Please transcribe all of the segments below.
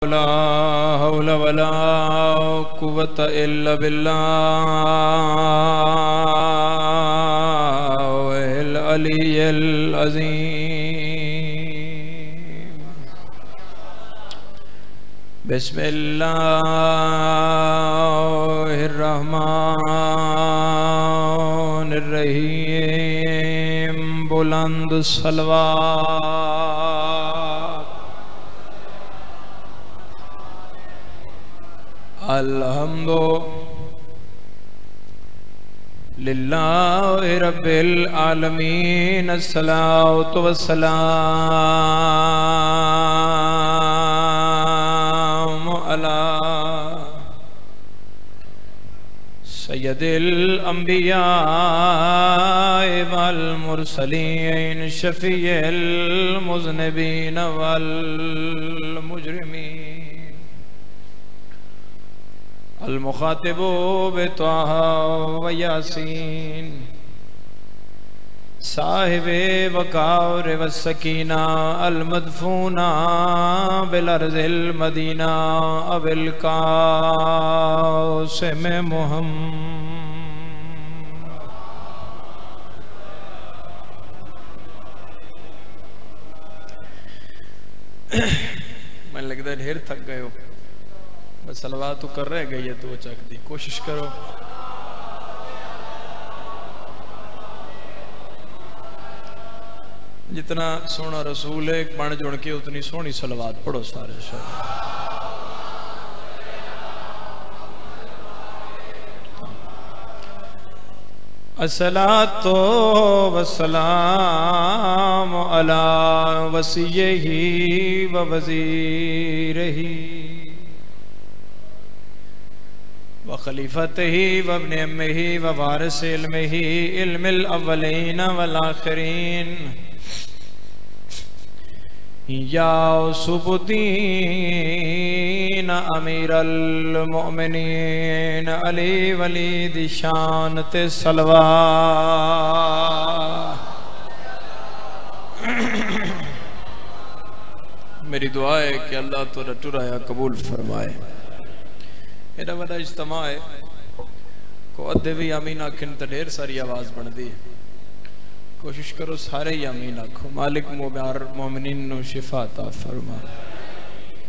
ला हौला वला कुव्वता इल्ला बिल्लाहिल अलिय्यिल अज़ीम। बिस्मिल्लाहिर रहमानिर रहीम। बुलंद सलवात। अल्हम्दु लिल्लाहि रब्बिल आलमीन। अस्सलातु वस्सलामु अला सय्यदिल अंबिया वल मुरसलीन। शफीइल मुज़निबीन वल मुजरिमीन। अल मुखातिबु बित्वाहा व यासीन। साहिबे वक़ार व सकीना। अल मदफूना बिल अर्ज़िल मदीना। अबिल कासिम मैं लगता है ढेर थक गए हो। बस सलवात तो कर रहे गई है तो चक दी। कोशिश करो। जितना सोना रसूल है बन जुड़ के उतनी सोहनी सलवात पढ़ो सारे शब्द। अस्सलातो वस्सलामु अला वसिय्यिही व वज़ीरिही व खलीफतिही व इब्न अम्मिही व वारिस इल्मिही इल्मिल अव्वलीन वल आखिरीन। या सुबुद्दीन अमीरुल मोमिनीन अली वलीद शान ते सलवात। मेरी दुआ है कि अल्लाह तो रटुराया कबूल फरमाए। एडा बड़ा इज्तिमा है को अद्धे भी आमीन आखिन तो ढेर सारी आवाज बनती है। कोशिश करो सारे ही आमीन आखो। मालिक मुबार मोमिनीन नु शिफा अता फरमा।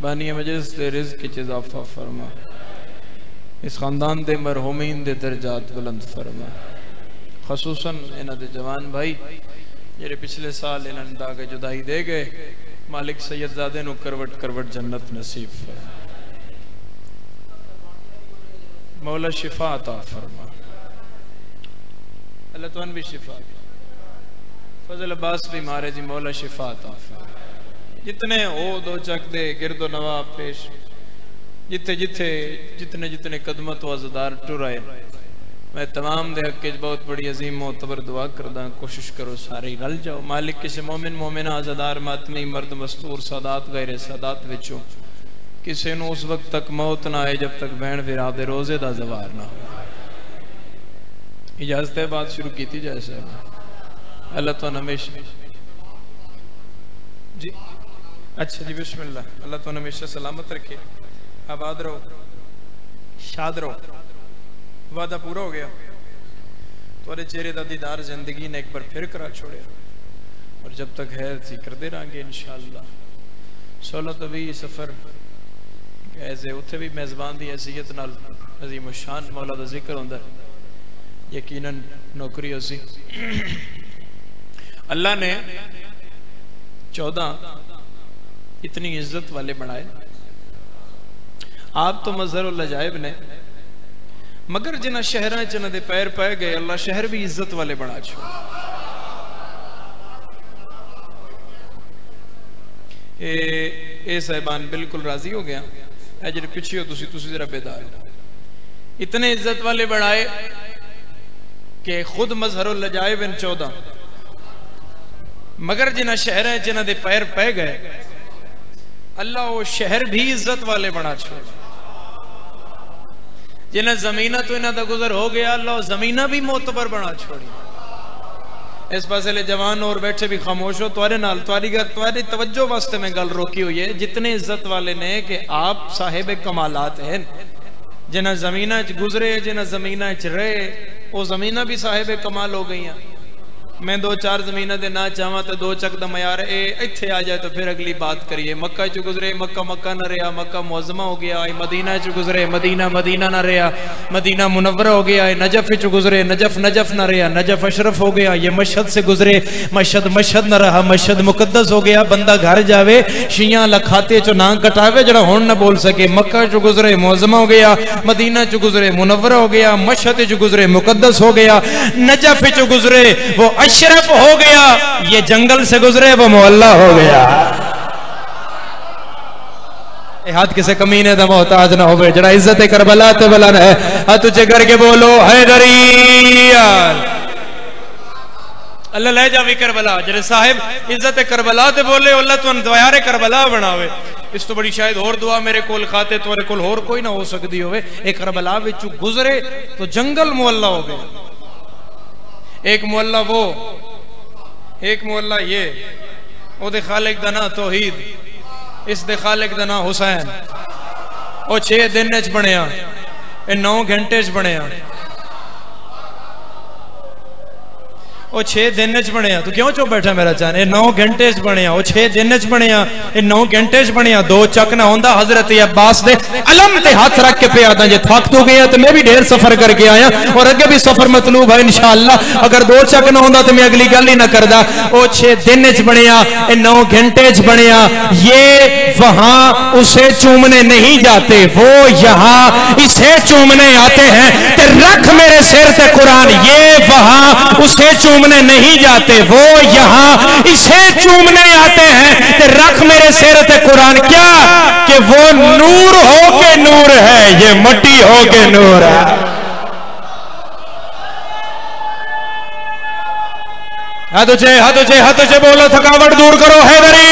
बानी मजलिस दे रिज़्क़ च इज़ाफ़ा फरमा। इस खानदान दे मरहूमीन दे दर्जात बुलंद फरमा। खसूसन इन्हां दे जवान भाई जेड़े पिछले साल इन्हां दा के जुदाई दे गए। मालिक सैयदजादे नु करवट करवट जन्नत नसीब फरमा। मौला शिफा अता फरमा। अल्लाह तुन भी शिफा। फजल अब्बास भी मारे जी मौला शिफा अता फरमा। जितने ओ दो चक दे गिरदो नवाब पेश जिथे जिथे जितने जितने कदमत व अज़दार टुराए मैं तमाम दे हक बहुत बड़ी अजीम मोतबर दुआ करदा। कोशिश करो सारे ही रल जाओ। मालिक किसी मोमिन मोमिना अज़दार मातमी मर्द मस्तूर सादात गैर सादात विचों किसी नूं उस वक्त तक मौत ना आए जब तक बहन विरा दे रोजे दा ज़वार ना हो। इजाजत है बात शुरू की जाए साहब। अल्लाह तो हमेशा जी अच्छा जी बिस्मिल्लाह। अल्लाह तो हमेशा सलामत रखे। आबाद रहो शाद रहो। वादा पूरा हो गया। तुम्हारे चेहरे का दीदार जिंदगी ने एक बार फिर करा छोड़े और जब तक है सी करते रहेंगे इंशाअल्लाह। 16 तो भी सफर ऐसे उत्थे भी मेजबान की हैसियत नाल अजीम शान मौला का जिक्र होंदा। यकीनन नौकरी उसी अल्लाह ने 14 इतनी इज्जत वाले बनाए। आप तो मज़हरुल अजाइब ने मगर जिन्हां शहरां च इन्हां दे पैर पै गए अल्लाह शहर भी इज्जत वाले बना छोड़े। ए साहिबान बिल्कुल राजी हो गया। जेडे पिछे हो तुसी जरा बेदार। इतने इज्जत वाले बनाए कि खुद मज़हरुल अजाइब इन 14 मगर जिन्हां शहरां च इन्हां दे पैर पै गए अल्लाह वो शहर भी इज्जत वाले बना छोड़े। जिन्हें जमीना तो इन्हां दा गुजर हो गया अल्लाह जमीना भी मोतबर बना छोड़ी। इस पासे जवान और बैठे भी खामोश हो। तुआरे नाल तुआरी तवज्जो वास्ते मैं गल रोकी हुई है। जितने इज्जत वाले ने कि आप साहिब कमालात हैं, जिन्हें जमीना च गुजरे जिन्हें जमीना च रहे, वो जमीना भी साहिब कमाल हो गई। मैं दो चार जमीना दे ना चाहवा तो दो चक दम यार इत्थे आ जाए तो फिर अगली बात करिए। मक्का च गुजरे मक्का मक्का ना रहा, मक्का मुअज़्ज़मा हो गया। मदीना च गुजरे मदीना मदीना ना रहा, मदीना मुनव्वरा हो गया। नजफ च गुजरे नजफ नजफ ना रहा, नजफ अशरफ हो गया। ये मशहद से गुजरे मशहद मशहद ना रहा, मशहद मुकद्दस हो गया। बंदा घर जावे शिया लखाते चो ना कटावे जरा हुण ना बोल सके। मक्का च गुजरे मुअज़्ज़मा हो गया, मदीना च गुजरे मुनव्वरा हो गया, मशहद च गुजरे मुकद्दस हो गया, नजफ च गुजरे वो अशरफ हो गया। ये जंगल से गुजरे वो मोहल्ला हो गया। हाथ किसे कमीने दा मोहताज ना होवे, जरा इज्जत करबला ते बुलंद है हाथ ऊंचे करके बोलो हैदरी। अल्लाह ले जावी करबला, जरे साहिब इज्जत करबला ते बोले अल्लाह तुम दयारे करबला बनावे। इस तो बड़ी शायद और दुआ मेरे कोल खाते तुम्हारे कोल और कोई ना हो सकती होवे। एक करबला विचों गुजरे तो जंगल मोहल्ला हो गया। एक मोहल्ला वो, एक मोहल्ला ये। ओदे खालिक दा ना तौहीद, इस दे खालिक दा ना हुसैन। ओ 6 दिन च बनया, 9 घंटे च बनया। वो 6 दिन च बनया। तू क्यों चुप बैठा मेरा चान? 9 घंटे च बनया, वो 6 दिन च बनया, 9 घंटे च बनया। 2 चक ना होंदा हजरत अब्बास दे अलम ते हाथ रख के पे आता जे थक तो गया तो मैं भी ढेर सफर करके आया और अगे भी सफर मतलूब है इंशाअल्लाह। अगर 2 चक ना होंदा तो मैं अगली गल ही ना करदा। वो 6 दिन च बनया, 9 घंटे च बनया। ये वहां उसे चूमने नहीं जाते, वो यहाँ इसे चूमने आते हैं। ते रख मेरे सिर ते कुरान, ये वहां उसे चूमने नहीं जाते, वो यहाँ इसे चूमने आते हैं। ते रख मेरे सिर ते कुरान, क्या कि वो नूर हो के नूर है, ये मट्टी हो के नूर है। हाथ ऊंचे बोलो, थकावट दूर करो हैदरी।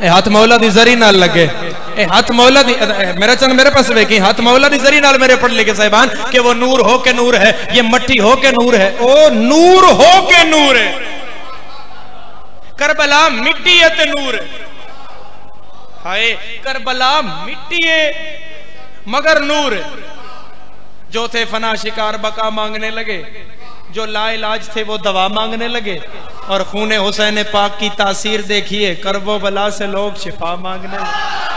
हाथ मौला दी जरी नाल लगे, हाथ मौला दी मेरा चंद मेरे पास वेखी, हाथ मौला दी जरी नाल मेरे पढ़ लिखे साहिबान कि वो नूर हो के नूर है, ये मट्टी हो के नूर है। ओ नूर हो के नूर है। करबला मिट्टी है ते नूर है। हाय करबला मिट्टी है मगर नूर है। जो थे फना शिकार बका मांगने लगे, जो लाइलाज थे वो दवा मांगने लगे। और खूने हुसैन पाक की तासीर देखिए, करबो बला से लोग शिफा मांगने लगे।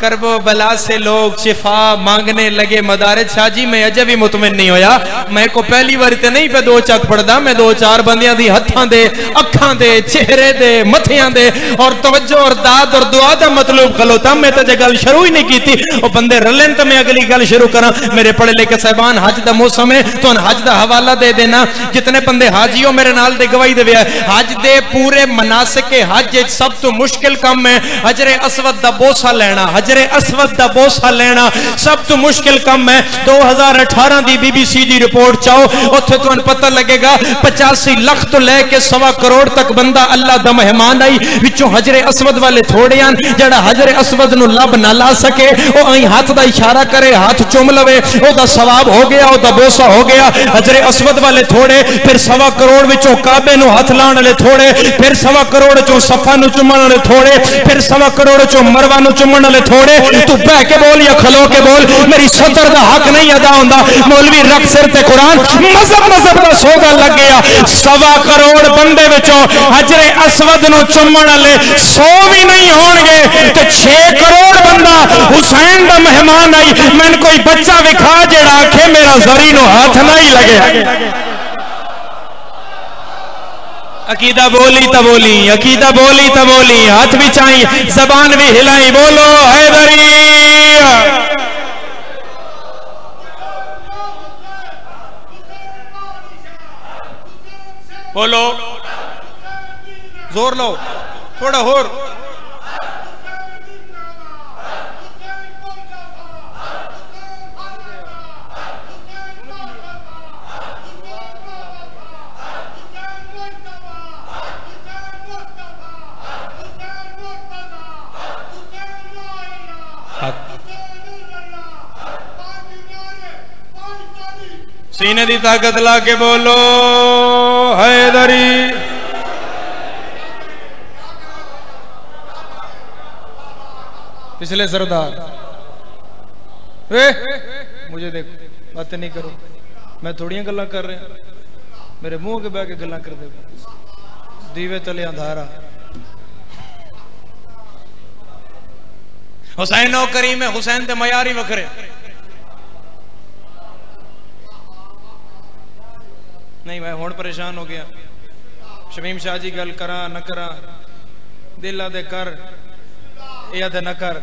करबो बला से लोग शिफा मांगने लगे। मदारिज शाजी में अजे भी मुतमिन नहीं होया। मैं को पहली बार ते नहीं पे 2 चक पढ़दा, मैं 2-4 बंदियां दी हत्थां दे, अखां दे, चेहरे दे, मथियां दे और तवज्जो और दाद और दुआ दा मतलब खलोता। मैं तो जे गल शुरू ही नहीं कीती, ओ बंदे रलन तो मैं अगली गल शुरू करा। मेरे पढ़े लिखे साहिबान, हज दा मौसम है, तुहां हज दा हवाला दे देना। जितने बंदे हाजी हो मेरे नाल दे गवाही देवे। हज दे पूरे मनासिक के हज सब तो मुश्किल काम है हजरे अस्वद दा बोसा लेना। हजरे अस्वद दा बोसा लेना सब तो मुश्किल काम है। 2018 दी BBC दी रिपोर्ट चाहो, उत्थे तुहानू पता लगेगा 85 लाख तो लेके 1.25 करोड़ तक बंदा अल्लाह दा मेहमान आई। विचों हजरे अस्वद वाले थोड़े हैं, जड़ा हजरे अस्वद नू लब ना ला सके ओ अई हाथ दा इशारा करे, हाथ चुम लवे, ओदा सवाब हो गया, ओदा बोसा हो गया। हजरे अस्वद वाले थोड़े, फिर 1.25 करोड़ विचों काबे नू हाथ लाने वाले थोड़े, फिर 1.25 करोड़ चों सफा नू चुमण वाले थोड़े, फिर 1.25 करोड़ चों मरवा नू चुमण वाले थोड़े। तू बह के बोल या खलो के बोल, मेरी सतर दा हक नहीं अदा होंदा। मौलवी रख सिर ते कुरान, मजहब दा सौदा लग गया। 1.25 करोड़ बंदे विचों हजरे अस्वद नू चुमण वाले 100 भी नहीं होणगे ते 6 करोड़ बंदा हुसैन दा मेहमान आई। मैंने कोई बच्चा विखा जेड़ा आखे मेरा जरी नू हाथ नहीं लगे। अकीदा बोली तो बोली, अकीदा बोली तो बोली, हाथ भी चाहिए, जबान भी हिलाई, बोलो हैदरी। बोलो जोर लो, थोड़ा और। सीने दी ताकत ला के बोलो हैदरी। पिछले सरदार वे मुझे देखो, बातें नहीं करो, मैं थोड़ियां गल्ला कर रहा, मेरे मुंह के बह के गल्ला कर दे। दीवे तले अंधारा। हुसैन ओ करीम है, हुसैन ते मयारी वखरे नहीं। मैं हुण परेशान हो गया, शमीम शाह जी गल करा न करा, दिल आदे कर या दे न कर।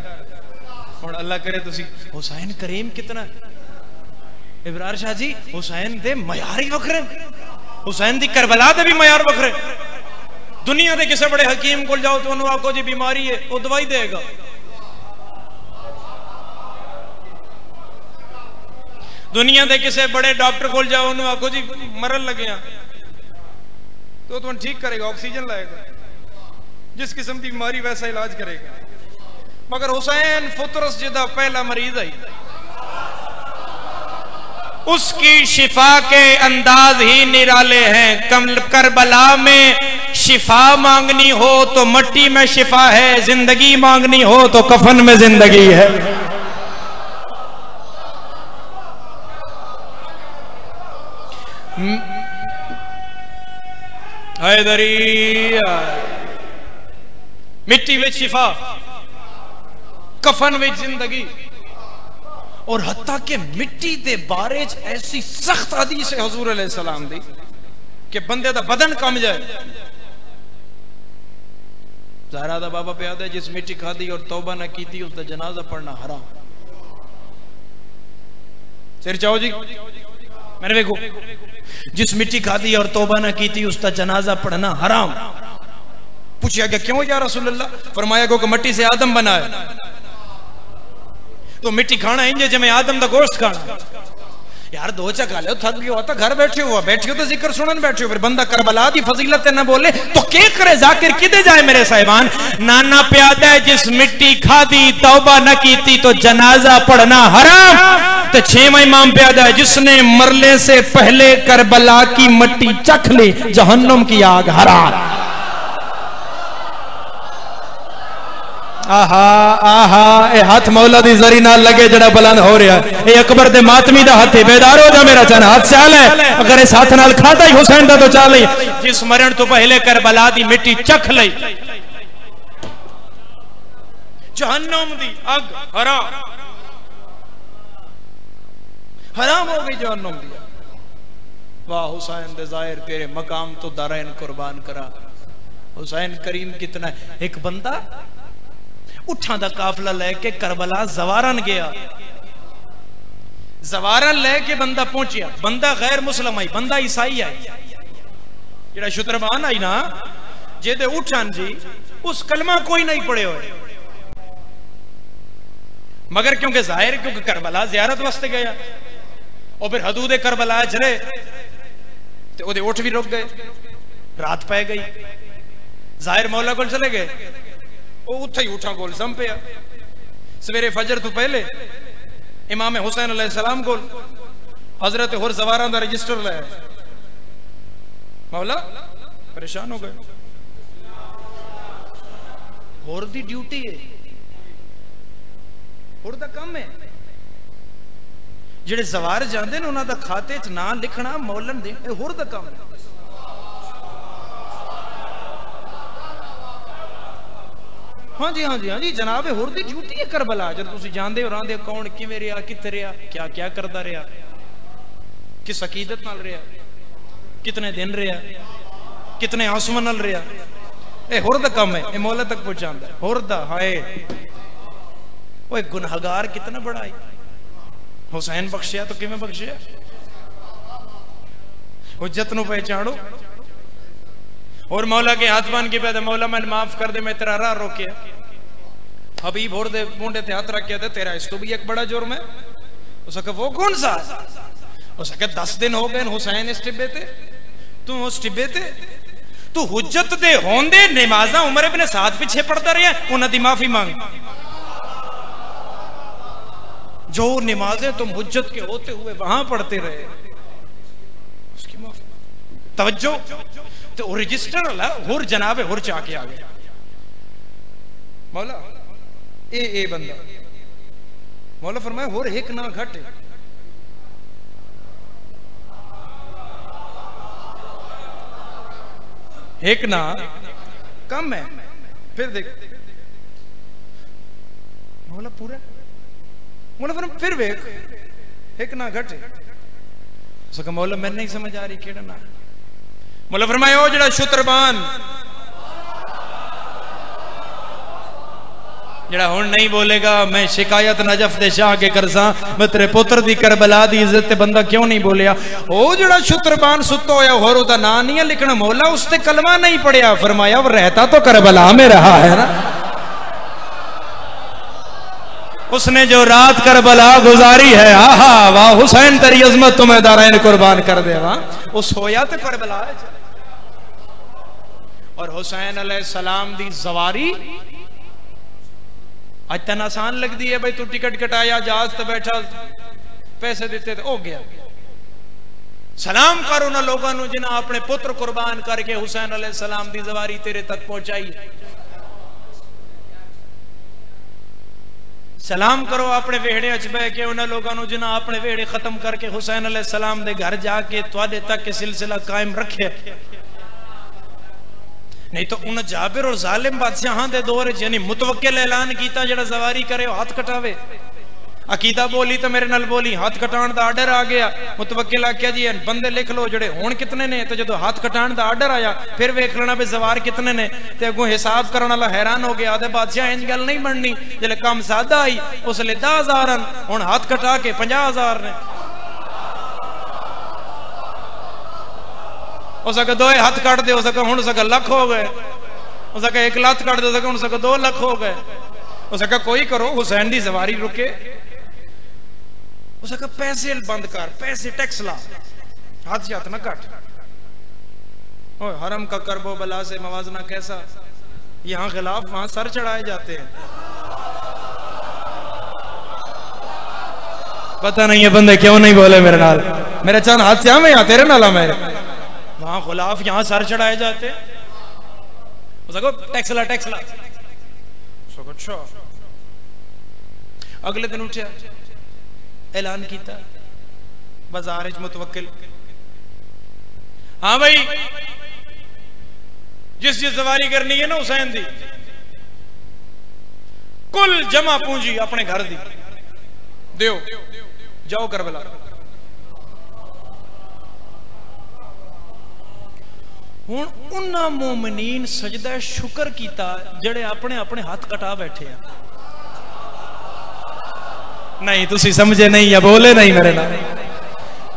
हुण अल्लाह करे तुसी हुसैन करीम कितना, इबरार शाह जी हुसैन दे मयारी वखरे, हुसैन दी करबला दे भी मयार वखरे। दुनिया दे किसे बड़े हकीम को जाओ तो उन्होंने आखो जी बीमारी है, वो दवाई देगा। दुनिया दे किसे बड़े डॉक्टर को जाओ, उन्होंने आखो जी मरन लगे तो तुम ठीक करेगा, ऑक्सीजन लाएगा, जिस किस्म की बीमारी वैसा इलाज करेगा। मगर हुसैन फुतरस जिदा पहला मरीज आई, उसकी शिफा के अंदाज ही निराले हैं। करबला में शिफा मांगनी हो तो मट्टी में शिफा है, जिंदगी मांगनी हो तो कफन में जिंदगी है। हैदरी मिट्टी में शिफा, कफन में जिंदगी। और हत्ता के मिट्टी दे बारे च ऐसी सख्त हदीस है हुजूर अलैहि सलाम दी कि बंदे दा बदन कम जाए। ज़हरा दा बाबा पे याद है, जिस मिट्टी खादी और तौबा न की थी उसका जनाजा पढ़ना हराम। सिर चाहो जी मैंने देखो, जिस मिट्टी खादी और तौबा न की थी उसका जनाजा पढ़ना हराम। पूछा गया क्यों या रसूल अल्लाह? फरमाया गो कि मिट्टी से आदम बनाया, तो मिट्टी खाना इंजे जिमें आदम का गोश्त खाना। यार दो चखा लो, थक गयो तो घर बैठे हुआ, बैठियो तो जिक्र सुनन बैठियो, फिर बंदा करबला दी फजीलत न बोले तो के करे जाकिर किदे जाए मेरे साहिबान। नाना प्यादा है जिस मिट्टी खादी तौबा न की थी तो जनाजा पढ़ना हराम। तो छेवां इमाम प्यादा है जिसने मरने से पहले करबला की मिट्टी चख ली, जहन्नुम की आग हराम। आहा आहा, ए हाथ मौला दी जरी नाल लगे जड़ा बुलंद हो रहा है, ए अकबर दे मातमी दा हाथ है। बेदार हो जा मेरा चन, हाथ चाल है, अगर इस हाथ नाल खाता ही हुसैन दा तो चाल ही। जिस मरण तो पहले करबला दी मिट्टी चख लई, जहन्नुम दी अग हराम, हराम हो गई जहन्नुम दी। वाह हुसैन दे जाहिर तेरे मकाम तो दारैन कुर्बान करा। हुसैन करीम कितना है। एक बंदा उठा दा काफिला लेके करबला जवारन गया, जवारन लेके बंदा पहुंचिया। बंदा गैर मुस्लिम आई, बंदा ईसाई आई। जेड़ा शुतरबान आई ना जेदे उठन जी, उस कलमा कोई नहीं पढ़े हुए, मगर क्योंकि जाहिर क्योंकि करबला जियारत वास्ते गया, और फिर हदूद करबला चले तो ओदे उठ भी रुक गए, रात पै गई। जाहिर मौला को चले गए, वो उठा ही उठा गोल सम पे। सवेरे फजर तो पहले इमाम हुसैन अलैहिस्सलाम को हजरत होर सवारा दा रजिस्टर लाया। मौला परेशान हो गए, होर दी ड्यूटी है, होर दा काम है। जेड़े सवार जाते हैं उन्होंने खाते च ना लिखना मौलन दे, होर दा काम है। हाँ जी हाँ जी हाँ जी जनाब, होर दी ड्यूटी है करबला। जब तुम जानते हो रहा कौन किवें रहा, कित्थे रहा, क्या क्या करता रहा, किस अकीदत नाल रहा, कितने दिन रहा, कितने आंसुओं नाल रहा, ये होर दा काम है, ये मौला तक पहुंचाता है। होर दा हाय वो गुनहगार कितना बड़ा है। हुसैन बख्शिया तो किवें बख्शिया, हुज्जत नूं पहचानो। और मौला के हाथ बांध के पैदा, मौला मैंने माफ कर दे, मैं तेरा राह रोकिया। हबीब होर दे मुंडे ते हाथ रख के, तेरा इस तो भी एक बड़ा जुर्म है। उसका वो कौन सा? उसका 10 दिन हो गए हुसैन इस टिब्बे ते, तू उस टिब्बे ते, तू हुज्जत दे होंदे नमाजा उमर इब्ने साद पीछे पढ़ता रहा, उन्हां दी माफी मांग। जो नमाजें तुम हुज्जत के होते हुए वहां पढ़ते रहे, तवज्जो तो रजिस्टर वाला होर जनाब होर चाके आ गया मौला ए बंदा मौला फरमाया होर एक ना घट एक ना कम है फिर देख मौला पूरा मौला फिर वेख एक ना घट उसका मौला मैं नहीं समझ आ रही केड़ा ना मौला फरमाया ओ जड़ा शुत्रबान जड़ा हुण नहीं बोलेगा मैं शिकायत नजफ दे शाह के करसा मैं तेरे पुत्र दी करबला दी इज्जत ते बंदा क्यों नहीं बोलिया ओ जड़ा शुत्रबान सुत्ता होया होर ओदा नाम नहीं है लिखना मौला उसते कलमा नहीं पढ़िया फरमाया वो रहता तो करबला में रहा है ना उसने जो रात करबला गुजारी है आहा वाह हुसैन तेरी अजमत तुम्हें दारैन कुर्बान कर दे वाह वो सोया तो करबला है और हुसैन अलैहिस्सलाम दी जवारी आज तन आसान लगती है भाई तू टिकट कटाया जहाज तो बैठा पैसे देते हो गया सलाम करो ना लोगों जिन्हें अपने पुत्र कुर्बान करके हुसैन अलैहिस्सलाम दी जवारी तेरे तक पहुंचाई सलाम करो अपने वेहड़े च बह के उन्हें लोगों जिन्हें अपने वेहड़े खत्म करके हुसैन अलैहिस्सलाम दे घर जाके तुहाडे तक के सिलसिला कायम रखे नहीं तो उन जाबिर और जालिम बादशाह दे दौर यानी मुतवक्किल ऐलान किया जड़ा जवारी करे हाथ कटावे अकीदा बोली तो मेरे नाल बोली हाथ कटाण दा आर्डर आ गया मुतवक्किल आख्या जी बंदे लिख लो जड़े हुण कितने ने तो जो हाथ कटाण दा आर्डर आया फिर वेख लेना भी सवार कितने ने ते अगों हिसाब करने वाला हैरान हो गया आदे बादशाह इंज गल नहीं बननी जले काम सादा आई उसले 10,000 हुण हाथ कटा के 50,000 ने उसका 2 हाथ काट दे उसका हुण उसका लाख हो गए उसका 1 लाख काट दे उसका हुण उसका 2 लाख हो गए उसका कोई करो हुसैन दी सवारी रुके उसका पैसे बंद कर पैसे टैक्स ला हाथ से हाथ ना काट ओए हरम का करबो बला से मवाजना कैसा यहां खिलाफ वहां सर चढ़ाए जाते हैं पता नहीं है बंदे क्यों नहीं बोले मेरे नाल मेरे चांद हाथ से में तेरे नाला मेरे वहां खिलाफ यहां सर चढ़ाए जाते उसको टैक्स ला अच्छा अगले दिन उठा ऐलान किया बाजार मुतवक्किल हाँ भाई जिस सवारी करनी है ना हुसैन दी कुल जमा पूंजी अपने घर दी दियो जाओ करबला हुण उन्हां मोमिनीन सजदा शुक्र कीता जड़े अपने अपने हाथ कटा बैठे हैं नहीं तुसी समझे नहीं या बोले नहीं मेरे नाल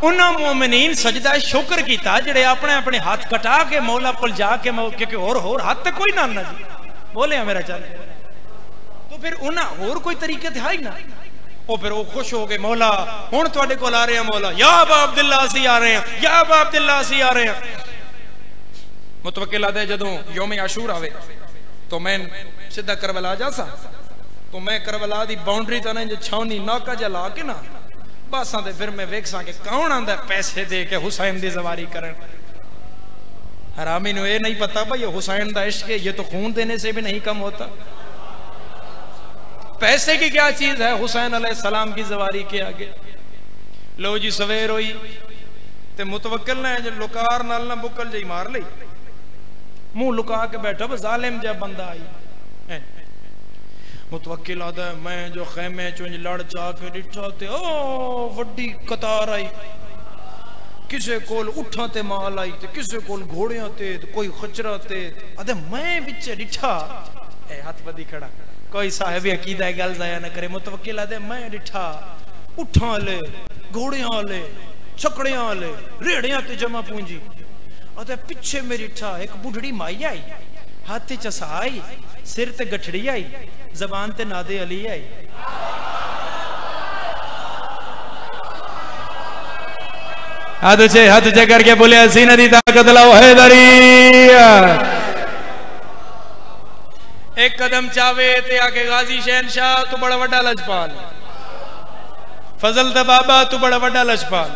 उन्हां मोमिनीन सजदा शुक्र कीता जड़े अपने अपने हाथ कटा के मौला कोल जाके क्योंकि होर हाथ ते कोई ना जी बोले मेरा चल तो फिर उन्हां होर कोई तरीके थे ही ना वो फिर वो खुश हो गए मौला हुण तुहाडे कोल आ रहे हैं मौला या अबा अब्दुल्ला असी आ रहे हैं या अबा अब्दुल्ला असी आ रहे हैं मुतवक्किल आदे जदों यौम आशूर आवे तो मैं सीधा करबला जा सा तो मैं करबला दी बाउंड्री तो नहीं जो छावनी नाका जा ला के ना बस आते फिर मैं वेख सा के कौन आंदा पैसे दे के हुसैन दी सवारी करन हरामी नु ये नहीं पता भाई ये हुसैन दा इश्क है ये तो खून देने से भी नहीं कम होता पैसे की क्या चीज है हुसैन अलैहिस्सलाम की सवारी के आगे लो जी सवेर हुई ते मुतवक्किल ने जो लुकार नाल ना बुकल जी मार ली मुंह लुका के बैठा जालिम जब बंदा आई मुतवक्किल आदा मैं जो खेमे चुंज लड़ चा के डिठा ते ओ वड्डी कतार आई किसे कोल उठा ते माल आई ते किसे कोल घोड़ियां ते कोई खचरा ते आदे मैं विच डिठा ए हाथ बदी खड़ा कोई साहिब अकीदा गल जाया न करे मुतवक्किल आदे मैं डिठा उठा ले घोड़ियां ले छकड़ियां ले रेड़ियां ते जमा पूंजी अते पिछे मेरी ठा एक बुढ़ड़ी माई आई हाथ चसा आई सिर ते गठड़ी आई जबान ते नादे अली आई हाथ चे करके बोले हसीना दी ताकत लाओ हैदरी एक कदम चावे ते आके गाजी शहनशाह तू बड़ा वड्डा लजपाल फजल दा बाबा तू बड़ा वड्डा लजपाल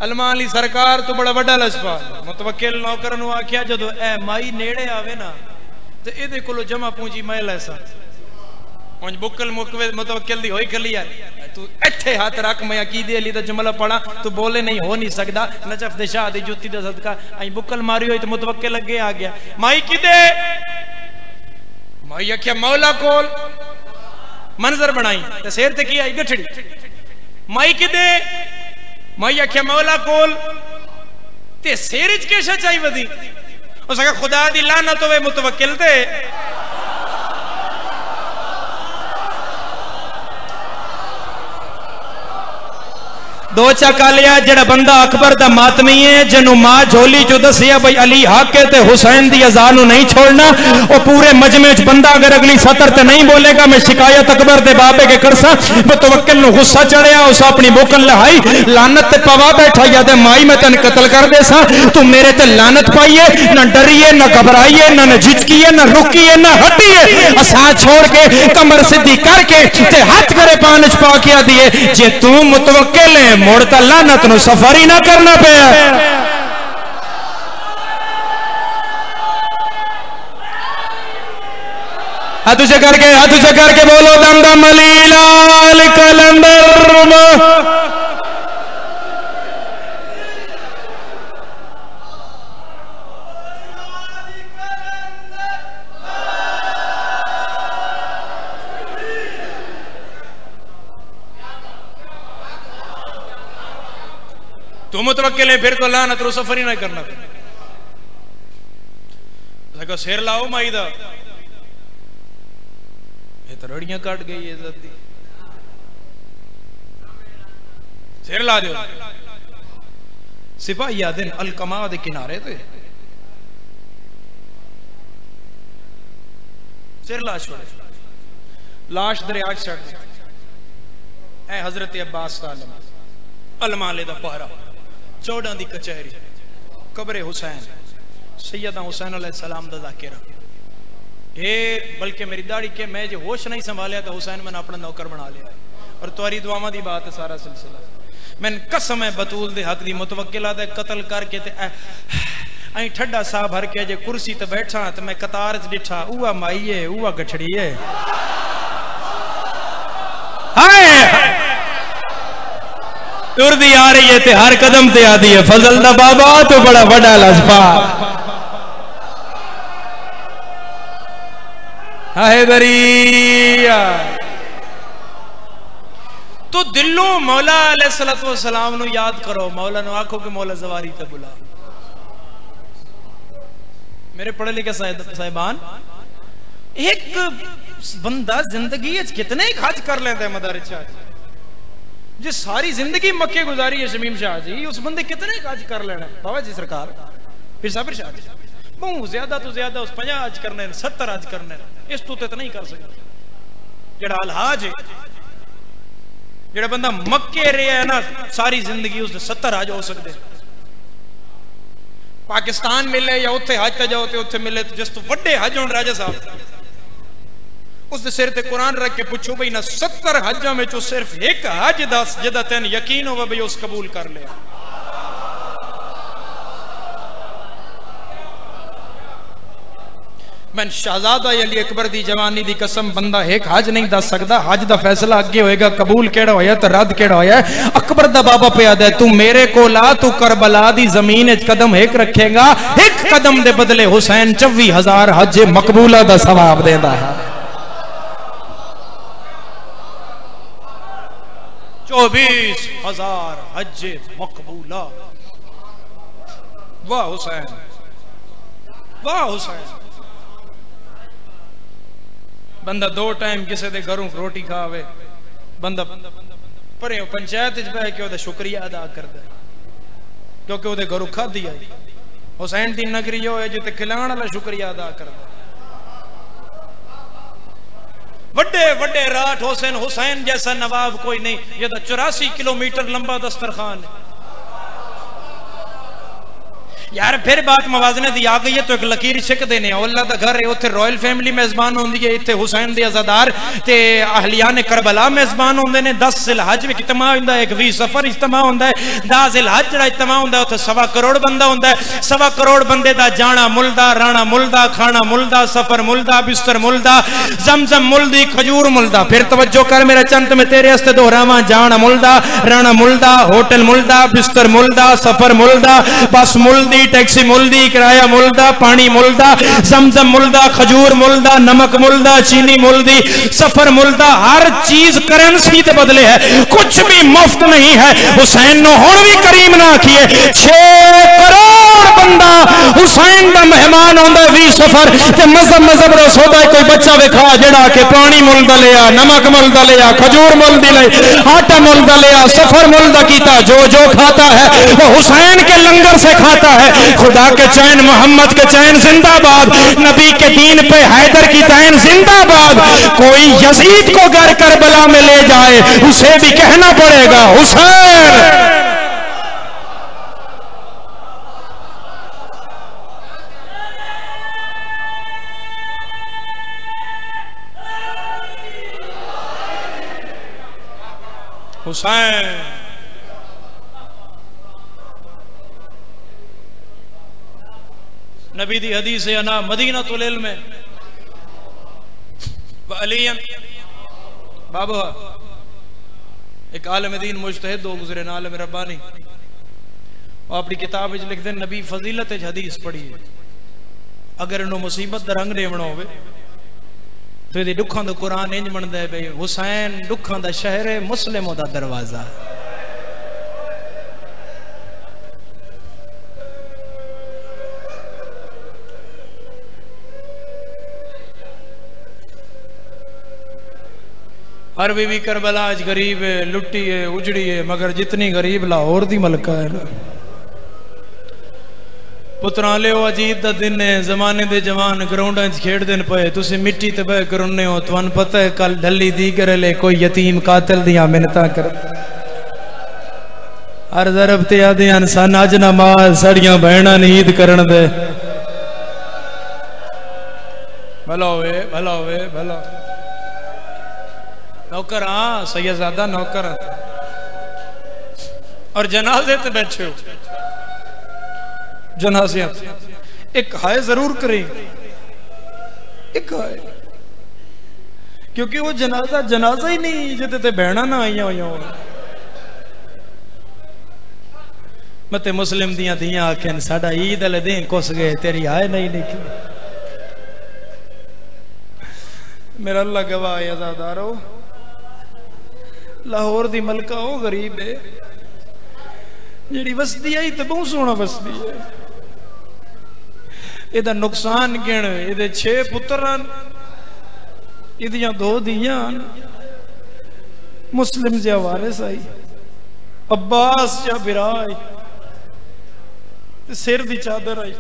अलमा अली सरकार तो बड़ा वड्डा लजपाल मुतवक्किल नौकर नु आख्या जदों ए माई नेड़े आवे ना ते इहदे कोलों जमा पूंजी मैं लैसा उंज बुकल मुकवे मुतवक्किल दी होई खली है तू इत्थे हाथ रख मैं अकीदे अली दा जुमला पढ़ा तू बोले नहीं हो नहीं सकदा नजफ दे शाह दी जुत्ती दा सदका आई बुकल मारी होई ते मुतवक्किल अगे आ गया माई किदे माई आख्या मौला कोल मंजर बनाई ते सिर ते की आई गठड़ी माई किदे माई आख्या मौला कोल ते सिर च के शा चाई वदी उस आख्या खुदा दी लानत होवे मुतवक्किल ते दो चका लिया जड़ा बंदा अकबर दा मातमी है जिन्हों मां झोली चो दसिया भाई अली हक ते हुसैन दी अज़ा नूं नहीं छोड़ना वो पूरे मजमे च बंदा अगर अगली सतर ते नहीं बोलेगा मैं शिकायत अकबर दे बाबे के करसा मुतवक्किल नूं गुस्सा चढ़िया उस अपनी बोकल लहाई लानत ते पवा बैठा या दे माई मैं तन कत्ल कर देसा तू मेरे ते लानत पाइए ना डरिए ना घबराइए ना झिझकिए ना रुकिए ना हटिए असा छोड़ के कमर सीधी करके ते हाथ करे पान च पा के दिए जे तू मुतवक्किल है मुड़ता लानत नु सफर ही ना करना पिया हाथ ऊंचे करके बोलो दम दम अली लाल कलंदर तो मुतवक्किल है फिर तो लानत रो सफर ही ना करना देखो सिर लाओ माई दा ये तो रड़ियां काट गई है इज्जत दी सिर ला दो सिपाही दिन अलकमा दे किनारे ते सिर ला छोड़े लाश दरिया छड़ ए हजरत अब्बास सालम अलमाले दा पहरा 14 दी कचहरी कब्रे हुसैन सैयदा हुसैन अलैहिस्सलाम दा ज़ाकिरा ए बल्कि मेरी दाढ़ी के मैं जो होश नहीं संभालिया तो हुसैन मैंने अपना नौकर बना लिया और तुम्हारी दुआवां दी बात है सारा सिलसिला मैंने कसम है बतूल दे हक दी मुतवक्किला दे कत्ल करके ते आई ठड्डा सा भर के जे कुर्सी ते बैठा तो मैं कतार च डिठा उआ माई है उआ गठड़ी है हाय तुरदी आ रही है ते हर कदम ते आदी है फजल दा बाबा तो बड़ा बड़ा लजपा हैदरिया तो दिलों मौला अलैहिस्सलातु वस्सलाम नु याद करो मौला नु आखो कि मौला ज़वारी ते बुला मेरे पढ़े लिखे साहिबान एक बंदा जिंदगी कितने ही खर्च कर लेता है मदारिस जी सारी जिंदगी मक्के गुजारी है शमीम शाह जी उस बंदे कितने काज कर लेना बाबा जी सरकार फिर साबिर शाह जी बहुत ज्यादा तो ज्यादा उस 50 आज करने 70 आज करने इस तो नहीं कर सकते जेड़ा अलहाज है जेड़ा बंदा मक्के रहा है ना सारी जिंदगी उसने 70 आज हो सकते पाकिस्तान मिले या उत्थे हज ते जाओ ते उत्थे मिले तो जिस तो वड्डे हज होने राजा साहब उस सिर ते कुरान रख के पूछो भाई ना 70 हजा में चो सिर्फ एक हज दस जिदा तेन यकीन होगा भाई उस कबूल कर लिया मैं शहजादा अली अकबर दी जवानी दी कसम बंदा एक हज नहीं दस सकता हज दा फैसला अगे होएगा कबूल केड़ा होया ते रद्द केड़ा होया अकबर दा बाबा पे आदा तू मेरे को ला तू करबला दी जमीन च कदम एक रखेगा एक कदम दे बदले हुसैन 24,000 हज मकबूला दा सवाब देंदा है 24,000 हज मकबूला वाह हुसैन वाह हुसैन बंदा 2 टाइम किसी के घरों रोटी खावे बंदा पर पंचायत बह के शुक्रिया अदा करता क्योंकि वो घरों खाधी आई हुसैन की नगरी हो जिते खिलाने वाला शुक्रिया अदा करता वड्डे वड्डे राठ हुसैन हुसैन जैसा नवाब कोई नहीं ये 84 किलोमीटर लंबा दस्तरखान है यार फिर बात मवाजने दी आ गई है तो एक लकीर छिक देने अल्लाह दा घर है उत्थे रॉयल फैमिली मेजबान होंदी है इत्थे हुसैन दे अज़ादार ते अहलियाने करबला मेजबान होंदे ने 10 जिलहज विच इज्तिमा हुंदा है 20 सफर इज्तिमा हुंदा है 10 जिलहज जेड़ा इज्तिमा हुंदा है उत्थे 1.25 करोड़ बंदा हुंदा है 1.25 करोड़ बंदे दा जाना मुल्दा राणा मुल्दा खाना मुल्दा सफर मुल्दा बिस्तर मुल्दा जमजम मुल्दी खजूर मुल्दा फिर तवज्जो कर मेरा चंद में तेरे वास्ते दोहरावा जाना मुल्दा राणा मुल्दा होटल मुल्दा बिस्तर मुल्दा सफर मुल्दा बस मुल्दी टैक्सी मुल्दी किराया मुल्दा पानी मुल्दा जमजम मुल्दा खजूर मुल्दा नमक मुल्दा चीनी मुल्दी सफर मुल्दा हर चीज करेंसी ते बदले है कुछ भी मुफ्त नहीं है हुसैन नो हुण भी करीम ना आखिए 6 करोड़ बंदा हुसैन दा मेहमान होंदा 20 सफर ते मजहब दा सौदा कोई बच्चा विखा जेड़ा के पानी मुल्दा लिया नमक मुल्दा लिया खजूर मुल्दी ले आटा मुल्दा लिया सफर मुल्दा कीता जो जो खाता है वो हुसैन के लंगर से खाता है खुदा के चैन मोहम्मद के चैन जिंदाबाद नबी के दीन पे हैदर की चैन जिंदाबाद कोई यजीद को घर करबला में ले जाए उसे भी कहना पड़ेगा हुसैन हुसैन नबी दी हदीस है ना मदीनतुल इल्म व अलियन बाबा एक आलिम दीन मुजतहिद दो गुजरे ना आलिम रब्बानी और अपनी किताब में लिखते नबी फजीलत हदीस पढ़ी अगर इन्हों मुसीबत दा रंग रेवना होवे तो ये दुखों दा कुरान इंज बनदा है भाई हुसैन दुखों दा शहर है मुस्लिमों दा दरवाजा हर बीबी करबला आज गरीब है लुट्टी है उजड़ी है मगर जितनी गरीब लाहौर दी मलका है ना पुत्रा लियो अजीत दा दिन है जमाने दे जवान ग्राउंडां च खेडदे पे तुसी मिट्टी ते बह करने हो तुहानू पता है कल ढली दी करले कोई यतीम कातिल दियां मिन्नतां कर हर ज़रब ते आदे इंसान अज नमाज साड़ियां बहना नींद करन दे भला होवे भला होवे भला नौकर हाँ सैयदजादा नौकर और जनाजे ते बैठे हो जनाजे एक हाय जरूर करें एक हाय क्योंकि वो जनाजा जनाजा ही नहीं जिते ते बहना ना आई हुई हो मते मुस्लिम दियां दियां आखन साडा ईद वाले दिन कुस गए तेरी हाय नहीं निकली मेरा अल्लाह गवाह है आजादारो लाहौर दी मलका हो गरीब है जी वसदी आई तो बहुत सोहना वसदी है इहदा नुकसान गिण इहदे 6 पुत्र इहदियां 2 धीआं मुस्लिम जिहा वारिस आई अब्बास जिहा बिरा आई सिर दी चादर आई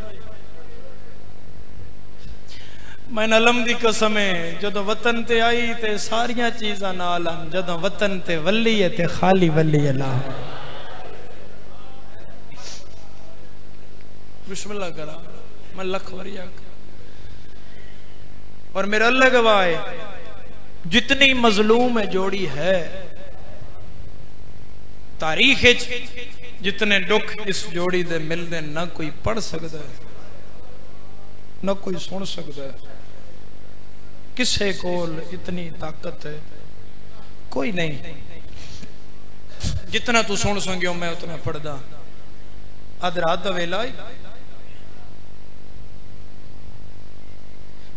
मैं अलम दी कसम है जदों वतन ते आई ते सारियां चीज़ां नाल आन जदों वतन ते वली है ते खाली वली अल्लाह बिस्मिल्लाह करा मैं लख वरिया और मेरा अल्लाह गवाह है जितनी मजलूम है जोड़ी है तारीख जितने दुख इस जोड़ी दे मिलदे ना कोई पढ़ सकता है ना कोई सुन सकता है किसे कोल इतनी ताकत है कोई नहीं जितना तू सुन संगियो मैं उतना पढ़दा अध रात दा वेला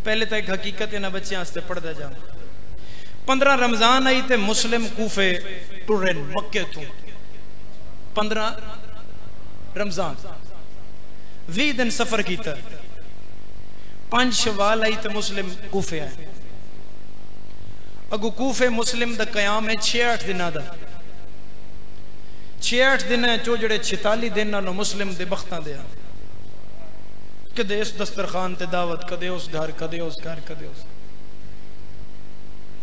पहले तो एक हकीकत इन्हां बच्चों वास्ते पढ़दा जा 15 रमजान आई ते मुस्लिम कूफे टुरे मक्के तो 15 रमजान 20 दिन सफर किया 5 शवाल आई तो मुस्लिम कूफे आए अगू कूफे मुस्लिम दा कयाम है 6-8 दिन दा 6-8 दिन चो जड़े 46 दिन नालों मुस्लिम दे बख्तां दे कदे इस दस्तरखान ते दावत कदे उस घर कदे उस घर कदे उस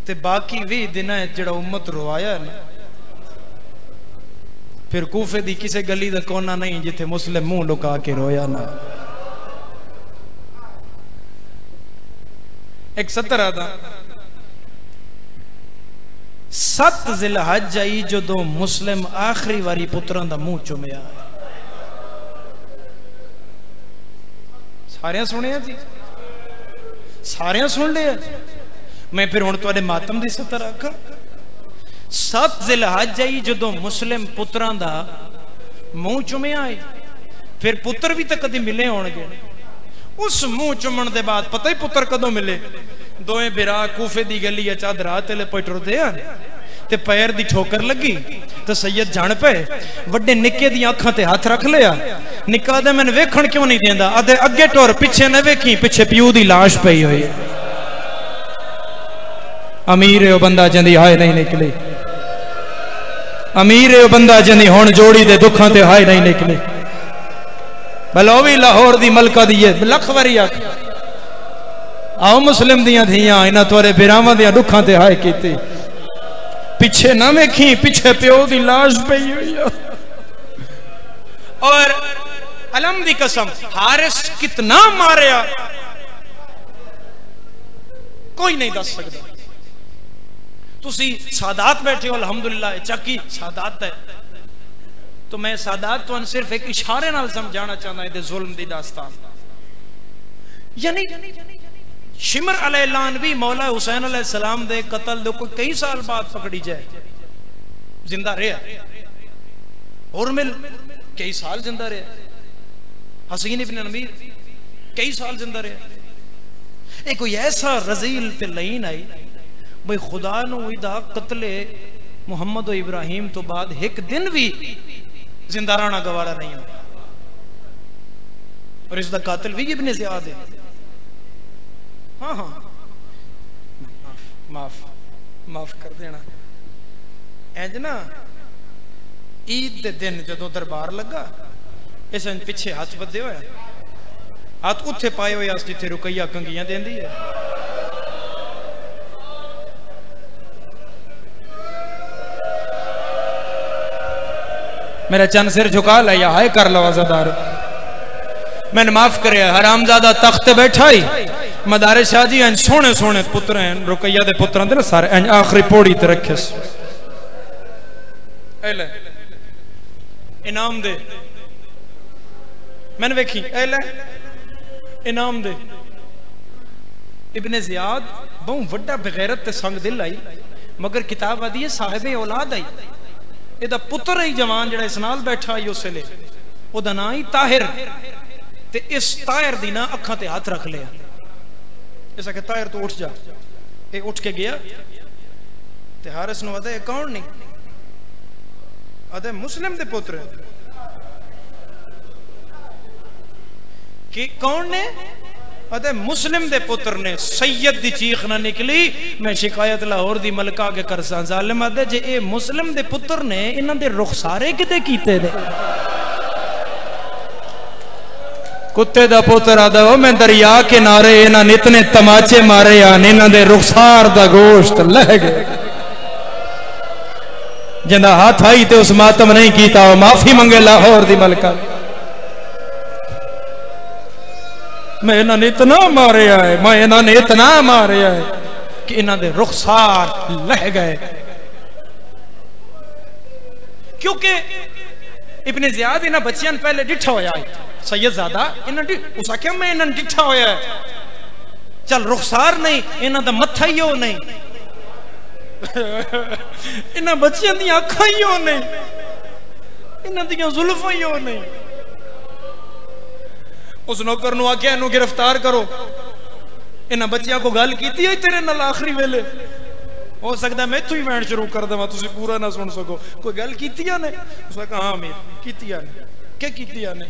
ते बाकी 20 दिन जड़ा उम्मत रोआया है ना फिर कूफे दी किसी गली का कोना नहीं जिथे मुस्लिम मुंह लुका के रोया ना। एक 17 दा 7 जिलहज आई जो मुस्लिम आखिरी वारी पुत्रां दा मुंह चुमिया। सारे सुनिया जी, सारे सुन लिया। मैं फिर हुण तुहाडे मातम दी 17 आखा। 7 जिलहज आई जो मुस्लिम पुत्रां दा मुंह चुमिया है। फिर पुत्र भी तो कदी मिले होणगे। उस मुंह चुमण दे बाद पता ही पुत्र कदों मिले। दोवें बिरा कूफे दी गली चादरा तेले पटरदे ते पैर दी ठोकर लगी तो सैयद जान पे वड्डे निक्के दी अखां ते हाथ रख लिया। निक्का दे मैनूं वेखण क्यों नहीं देंदा? आदे अगे टुर पिछे न वेखी, पिछे प्यू दी लाश पई होई है। अमीर है वो बंदा जंदी हाय नहीं निकली। अमीर है वो बंदा जंदी हुण जोड़ी दे दुखां ते हाय नहीं निकली। भलो भी लाहौर दी मलका दी लख वारी आख आओ मुस्लिम दियां धियां इन्हां तुहाडे बिरावां दियां दुखां ते हाय कीती। पिछे ना वेखी, पिछे प्यो दी लाश पई हुई है। और अलम दी कसम हारिस कितना मारिया कोई नहीं दस सकता। तुसी सादात बैठे हो अल्हम्दुलिल्लाह, चक्की सादात है तो मैं सादात तो सिर्फ एक इशारे नाल समझाना चाहता है जुल्म दी दास्तान। यानी शिमर अलैहिस्सलाम भी मौला हुसैन अलैहिस्सलाम दे कत्ल दे कोई कई साल बाद पकड़ी जाए जिंदा रहा। और मिल कई साल जिंदा रहा। हसीन इब्न अमीर कई साल जिंदा रहा। कोई ऐसा रजील ते लईन आई भाई खुदा नु इदा कत्ले मुहम्मद इब्राहिम तो बाद एक दिन भी जिंदा रहना गवारा नहीं हो। और इसका कातिल भी इब्ने ज़ियाद है। हाँ हाँ माफ माफ कर देना। इंज ना ईद के दिन जो दरबार लगा इस पिछे हाथ बदे होया, हाथ उत्थे पाए हुए जिथे रुकैया कंगियां देंदी है। मेरा चंद सिर झुका लिया, हाय कर लो आजादार मैंने माफ करे। हरामजादा तख्त बैठा ही मदारे शाह जी सोने सोने पुत्र हैं रुकैया दे पुत्रां दे ना सारे आखिरी पौड़ी ते रखे इनाम दे। मैंने वेखी इनाम दे। इब्ने ज़ियाद बहु वड्डा बेगैरत ते संग दिल आई मगर किताब आदि है साहिबे औलाद आई। इहदा पुत्र ही जवान जिहड़ा इस नाल बैठा आई उस वेले ओहदा नाम ही ताहिर। ते इस ताहिर दी ना अखां ते हाथ रख लिया। इस आखे ताहिर तो उठ जा। ये उठ के गया ते हारिस नूं आदे कौन नहीं? आदे मुस्लिम दे पुत्र कि कौन ने? आदे मुस्लिम दे पुत्र ने। सैयद दी चीख ना निकली। मैं शिकायत लाहौर दी मलका के करसा जालिम आदे जे ए मुस्लिम दे पुत्र ने इन्हां दे रुखसारे किते कीते ने? कुत्ते दा पुत्र आदा वो मैं दरिया किनारे इन्हां नितने तमाचे मारे आन इन्हां दे रुखसार दा गोश्त लह गए। जिंदा हाथ आई ते उस मातम नहीं कीता वो माफी मंगे लाहौर दी मलका। मैं इन्हां ने इतना मारे आए, मैं इन्हां ने इतना मारे आए कि इन्हां दे रुखसार लह गए। क्योंकि इब्ने ज़ियाद इन्हां बच्चियां ने पहले डिठा होया सैयदजादा उस आख्या मैं इन्हां डिठा होया चल रुखसार नहीं इन्हां दा मत्था ही हो नहीं इन्हां बच्चियां दी अखां ही हो नहीं इन्हां दियां जुल्फां ही हो नहीं। उस नौकर नूं आख्या इन्हूं गिरफ्तार करो। इन्हां बच्चियां को गल कीती है तेरे नाल आखिरी वेले? हो सकता मैं इत्थों ही वैण शुरू कर देवां तुसीं पूरा ना सुन सको। कोई गल कीतियां ने? उसने कहा हाँ मीर कीतियां ने। क्या कीतियां ने?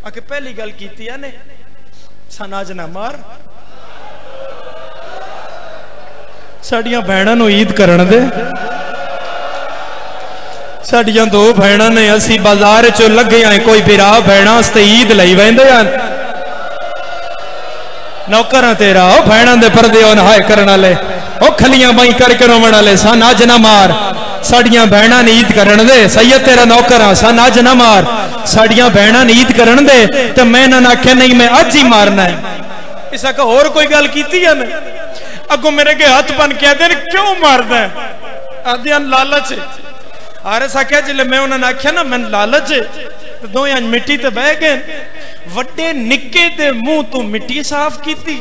आके पहली गल कीतियां ने सनाज ना मार, साडियां भैणां नूं ईद करन दे। साडियां दो भैणां ने असीं बाजार चों लगे आए कोई बिरा भैणां वास्ते ईद लई वैंदे आ। नौकर तेरा भैणां दे पर्दे नहाए करन वाले ओ खलियां बाई करके रोवण वाले सन अज ना मार साड़ियां भैणां ने ईद करन दे सैयद तेरा नौकर हां सन अज ना मार साड़ियां भैणां ने ईद करन दे ते मैं इन्हां आख्या नहीं मैं अज ही मारना है। इस आखा होर कोई गल कीती है ना अगों मेरे के हाथ बन के आदे क्यों मारदा है आदे लालच आरस आख्या जिले मैं उन्होंने आख्या ना मैं लालच तो दो अंज मिट्टी ते बह गए वड्डे निक्के दे मुंह तू मिट्टी साफ कीती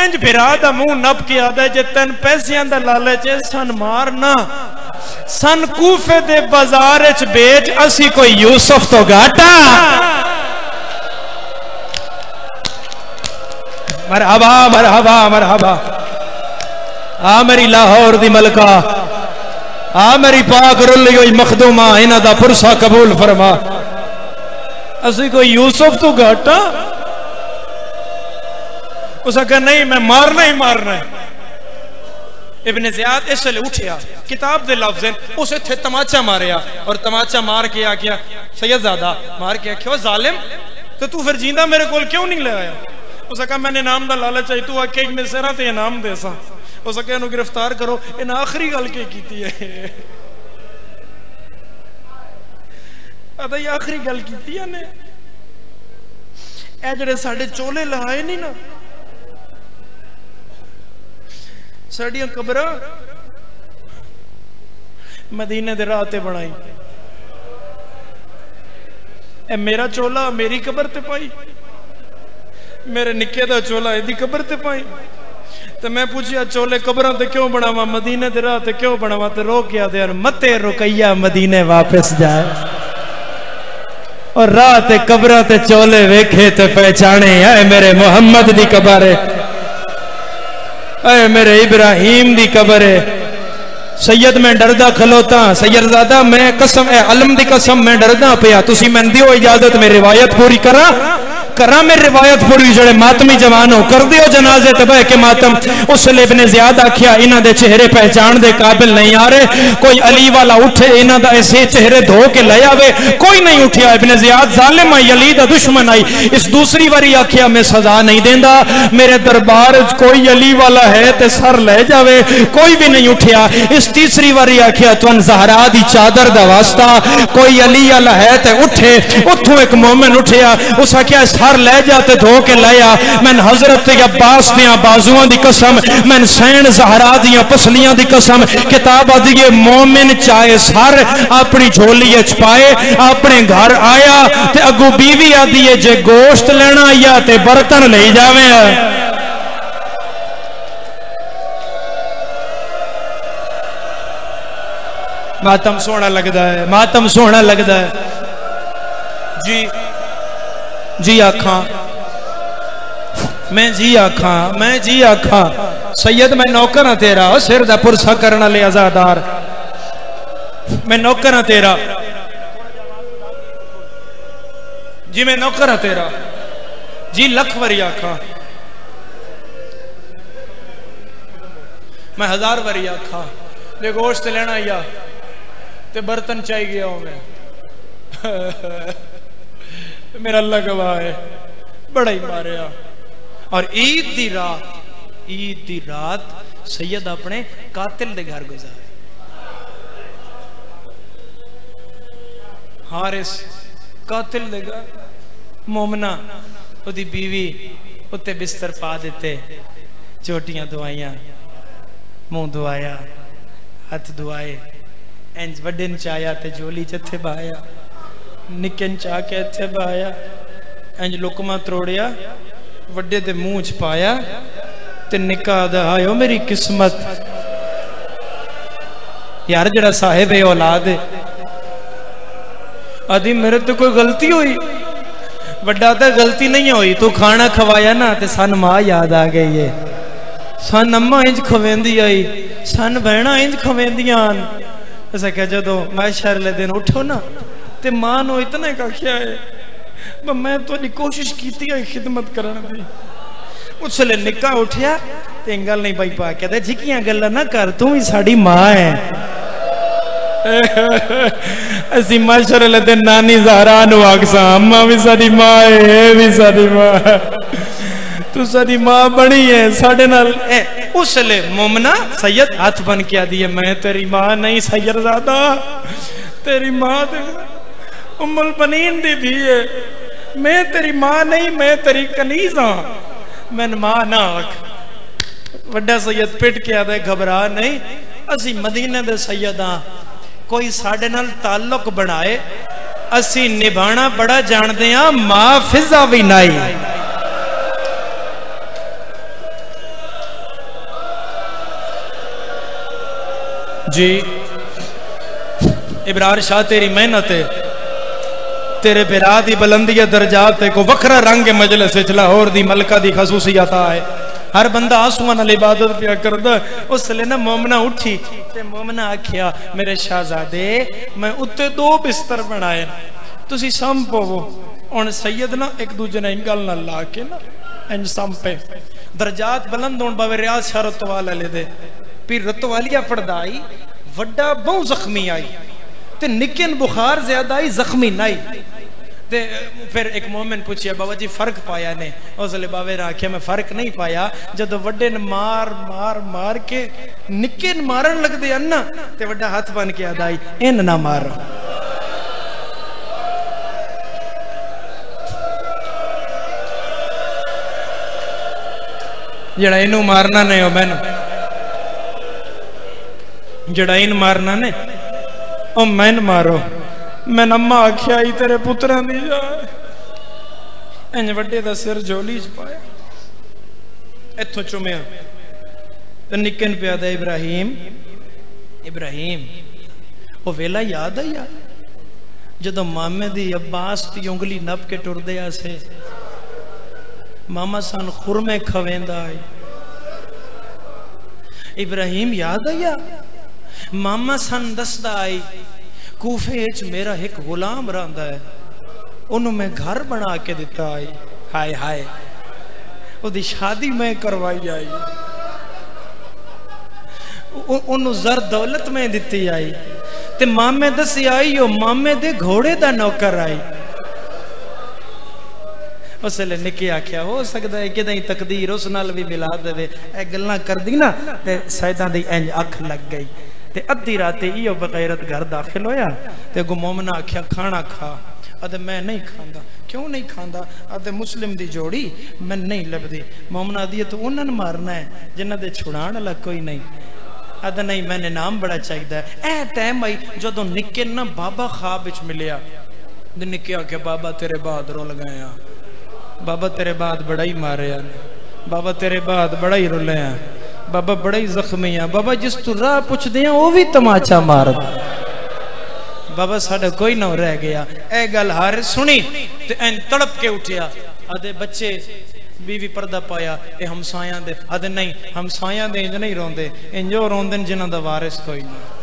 इंज बिरा दा मुंह नप के आदा जे तेन पैसियां दा लालच सन मारना सन कूफे दे बाजार च बेच असी कोई यूसुफ तो घाटा। मरहबा मरहबा मरहबा आ मेरी लाहौर दी मलका आ मेरी पाक रुली हुई मखदूमा इन्हां दा पुरसा कबूल फरमा असी कोई यूसुफ तो घाटा। उसे कहा नहीं मैं मारना ही मारना है। इब्ने ज़ियाद इसलिए उठिया किताब दे लफ्ज़ उस इत्थे तमाचा मारिया और तमाचा मार के आख्या सैयदजादा मार के आख्या जालिम तो तू फिर जींदा मेरे कोल क्यों नहीं ले आया। उसे कहा मैंने इनाम दा लालच आई तू आखे मैं सिरा ते इनाम दे सा। उसे कहा इन्हू गिरफ्तार करो इन्हें आखिरी गल के कीती है अदा आखिरी गल कीती है ने ए जेड़े साडे चोले लहाए नहीं ना साड़ियां कब्रां मदीने दे राह ते बनाई ए मेरा चोला मेरी कबर ते पाई मेरे निक्के दा चोला इदी कबर ते पाई तो मैं पूछया चोले कब्रां ते क्यों बनावा मदीने दे राह ते क्यों बनावा ते रो के आदे मते रुकैया मदीने वापस जाए और राह ते कब्रां ते चोले वेखे ते पहचाने ऐ मेरे मोहम्मद दी कबर है ऐ मेरे इब्राहिम दी कबर है। सैयद मैं डरदा खलोता सैयदजादा मैं कसम ए अलम दी कसम मैं डरदा पिया तुसी मैनूं दिओ इजाजत मैं रिवायत पूरी करा मेरी रिवायत पूरी जड़े मातमी जवान हो कर दियो जनाजे ते बह के मातम। उसले इब्ने ज़ियाद आख्या इन्हां दे चेहरे पहचान दे काबिल नहीं आ रहे कोई अली वाला उठे इन्हां दा ऐसे चेहरे धो के ले आवे कोई नहीं उठिया। इब्ने ज़ियाद जालिम आई अली दा दुश्मन आई इस दूसरी बारी आख्या मैं सजा नहीं देंदा मेरे दरबार कोई अली वाला है ते सर ले जावे कोई भी नहीं उठिया। इस तीसरी बारी आख्या तुन ज़हरा दी चादर दा वास्ता कोई अली वाला है ते उठे उठों एक मोमिन उठिया उस आख्या सर ले जाते धो के लाया मैं हजरत अब्बास दियां बाजुआं दी कसम मैं सैन ज़हरा दियां पसलियां दी कसम किताब आदि मोमिन चाहे सर अपनी झोली च पाए अपने घर आया ते अगू बीवी आदि जे गोश्त लेना या ते बर्तन ले जावे मातम सोहना लगता है मातम सोहना लगता है जी जी आखा मैं जी आखा मैं जी आखा सैयद मैं नौकर हाँ तेरा सिर दा पुरसा करने वाले आजादार मैं नौकर हाँ तेरा जी मैं नौकर हाँ तेरा जी लख वरी आखा मैं 1000 वरी आखा जे गोश्त लेना या ते बर्तन चाहिए गया हूं मैं मेरा अल्लाह गवाह है बड़ा ही मारिया। और ईद दी रात सैयद अपने कातिल दे घर गुजारे हारिस कातिल दे घर मोमना ओदी बीवी उत्ते बिस्तर पा देते चोटियां दुआइयां मुंह दुआया हाथ दुआए इंज वड्डे चाया ते झोली जत्थे बाया निक्के चा के इत्थे बाया इंज लुकमा त्रोड़िया वड्डे दे मुंह च पाया ते निक्का दा आयो मेरी किस्मत यार जड़ा साहिब है औलाद है आदि मेरे तो कोई गलती हुई वड्डा तो गलती नहीं हुई तू खाना खवाया ना ते सन मां याद आ गई है सन अम्मा इंज खवेंदी आई सन बहना इंज खवेंदियां ऐसा क्या जदों मैशर ले दिन उठो ना ते मां नो इतना कहा है मैं तो कोशिश की खिदमत करने की उसले निक्का उठिया ते गल नहीं पाई पा कहते जिकियां गल्ला ना कर तू ही साड़ी मां है असी मैशर ले दिन नानी ज़हरा नु आखसा अम्मा भी साडी मां है भी साडी मां तू साडी मां बनी है साडे नाल उसले मोमना सैयद हाथ बन के आदि है, मैं तेरी मां नहीं सैयदजादा, तेरी मां उम्मुल बनीन दी धी है, मैं तेरी मां नहीं, मैं तेरी कनीज हाँ, मैं मां ना आख। वड्डा सैयद पिट के आदे घबरा नहीं, असी मदीने दे सैयद हाँ, कोई साडे नाल ताल्लुक बनाए असी निभाना बड़ा जानते हैं, मां फिजा भी नहीं। जी इब्रार शाह तेरी मेहनत है, तेरे बिरा दी बुलंदी दर्जात को वखरा रंग मजलिस विच लाहौर दी मलका दी खसूसियत है। हर बंदा आंसुआं नाल इबादत पिया करदा। उसले ना मोमना उठी ते मोमना आख्या मेरे शहजादे मैं उत्ते 2 बिस्तर बनाए, तुसी सम पवो। हुण सैयद ना एक दूजे ने गल नाल ला के ना इंज संपे, दर्जात बुलंद होण बावे रियाज शाह रतवाल ले दे पीर रतवालिया पढ़दाई वड्डा बहु जख्मी आई ते निकन बुखार ज्यादा आई, जख्मी नहीं। ते फिर एक मोमिन पूछिया बाबा जी फर्क पाया ने? उसले बाबे ने आख्या मैं फर्क नहीं पाया, जब वड्डे ने मार मार मार के निके मारन लगदे अन्ना ते वड्डा हाथ बन के आदाई इन ना मारो। जड़ा इनू मारना नहीं हो मैनू, जड़ा इन मारना ने ओ मैन मारो। मैं अम्मा आख्या ही तेरे पुत्रा दी जाए, इंज वड्डे दा सिर झोली च पाया, इथों चुमिया ते निकन पिया दा इब्राहिम इब्राहिम। ओ वेला याद आया जदों मामे दी अब्बास दी उंगली नप के टुरदे आसे, मामा सन खुरमे खवेंदा आई। इब्राहिम याद आया मामा सन दसदा आई कूफे च मेरा एक गुलाम रहा है, उन्होंने मैं घर बना के दिता आई। हाय हाय उदी शादी मैं करवाई आई, उन्होंने जर दौलत में दिती आई ते मामे दसी आई ओ मामे दे घोड़े दा नौकर आई। उसले निके आख्या हो सकता है कि तकदीर उस नाल भी मिला दे। ए गल्लां करदी ना ते सैयदां दी इंज अख लग गई ते अद्धी रात इो बगैरत घर दाखिल होया ते अगो मोमना आख्या खाना खा। अदे मैं नहीं खांदा। क्यों नहीं खांदा? अदे मुस्लिम दी जोड़ी मैं नहीं लभदी। मोमना दी तो उन्होंने मारना है जिन्हां दे छुड़ाण वाला कोई नहीं। अदे नहीं मैंने नाम बड़ा चाहिए। ए टाइम आई जदों निके ना बाबा ख्वाब विच मिलिया। निके आख्या बाबा तेरे बाद रुल गया, बाबा तेरे बाद बड़ा ही मारे, बाबा तेरे बाद बड़ा ही रुले, बाबा बड़ा ही जख्मी है, बाबा जिस तू राह पुछदे हैं वो भी तमाचा मारदा, बाबा साडा कोई ना रह गया। ए गल हार सुनी ते एन तड़प के उठिया। आदे बच्चे बीवी पर्दा पाया ए हमसायां दे। आदे नहीं हमसायां दे इंज नहीं रोंदे, इंजो रोंदे जिन्हां दा वारिस कोई नहीं।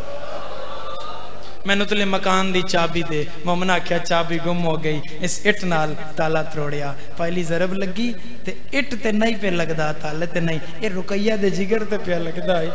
मैनू तुले मकान दी चाबी दे। मोमना आख्या चाबी गुम हो गई। इस इट नाल ताला तोड़िया, पहली जरब लगी ते इट ते नहीं पे लगदा, ताले ते नहीं, ये रुकैया दे जिगर ते पे लगदा है।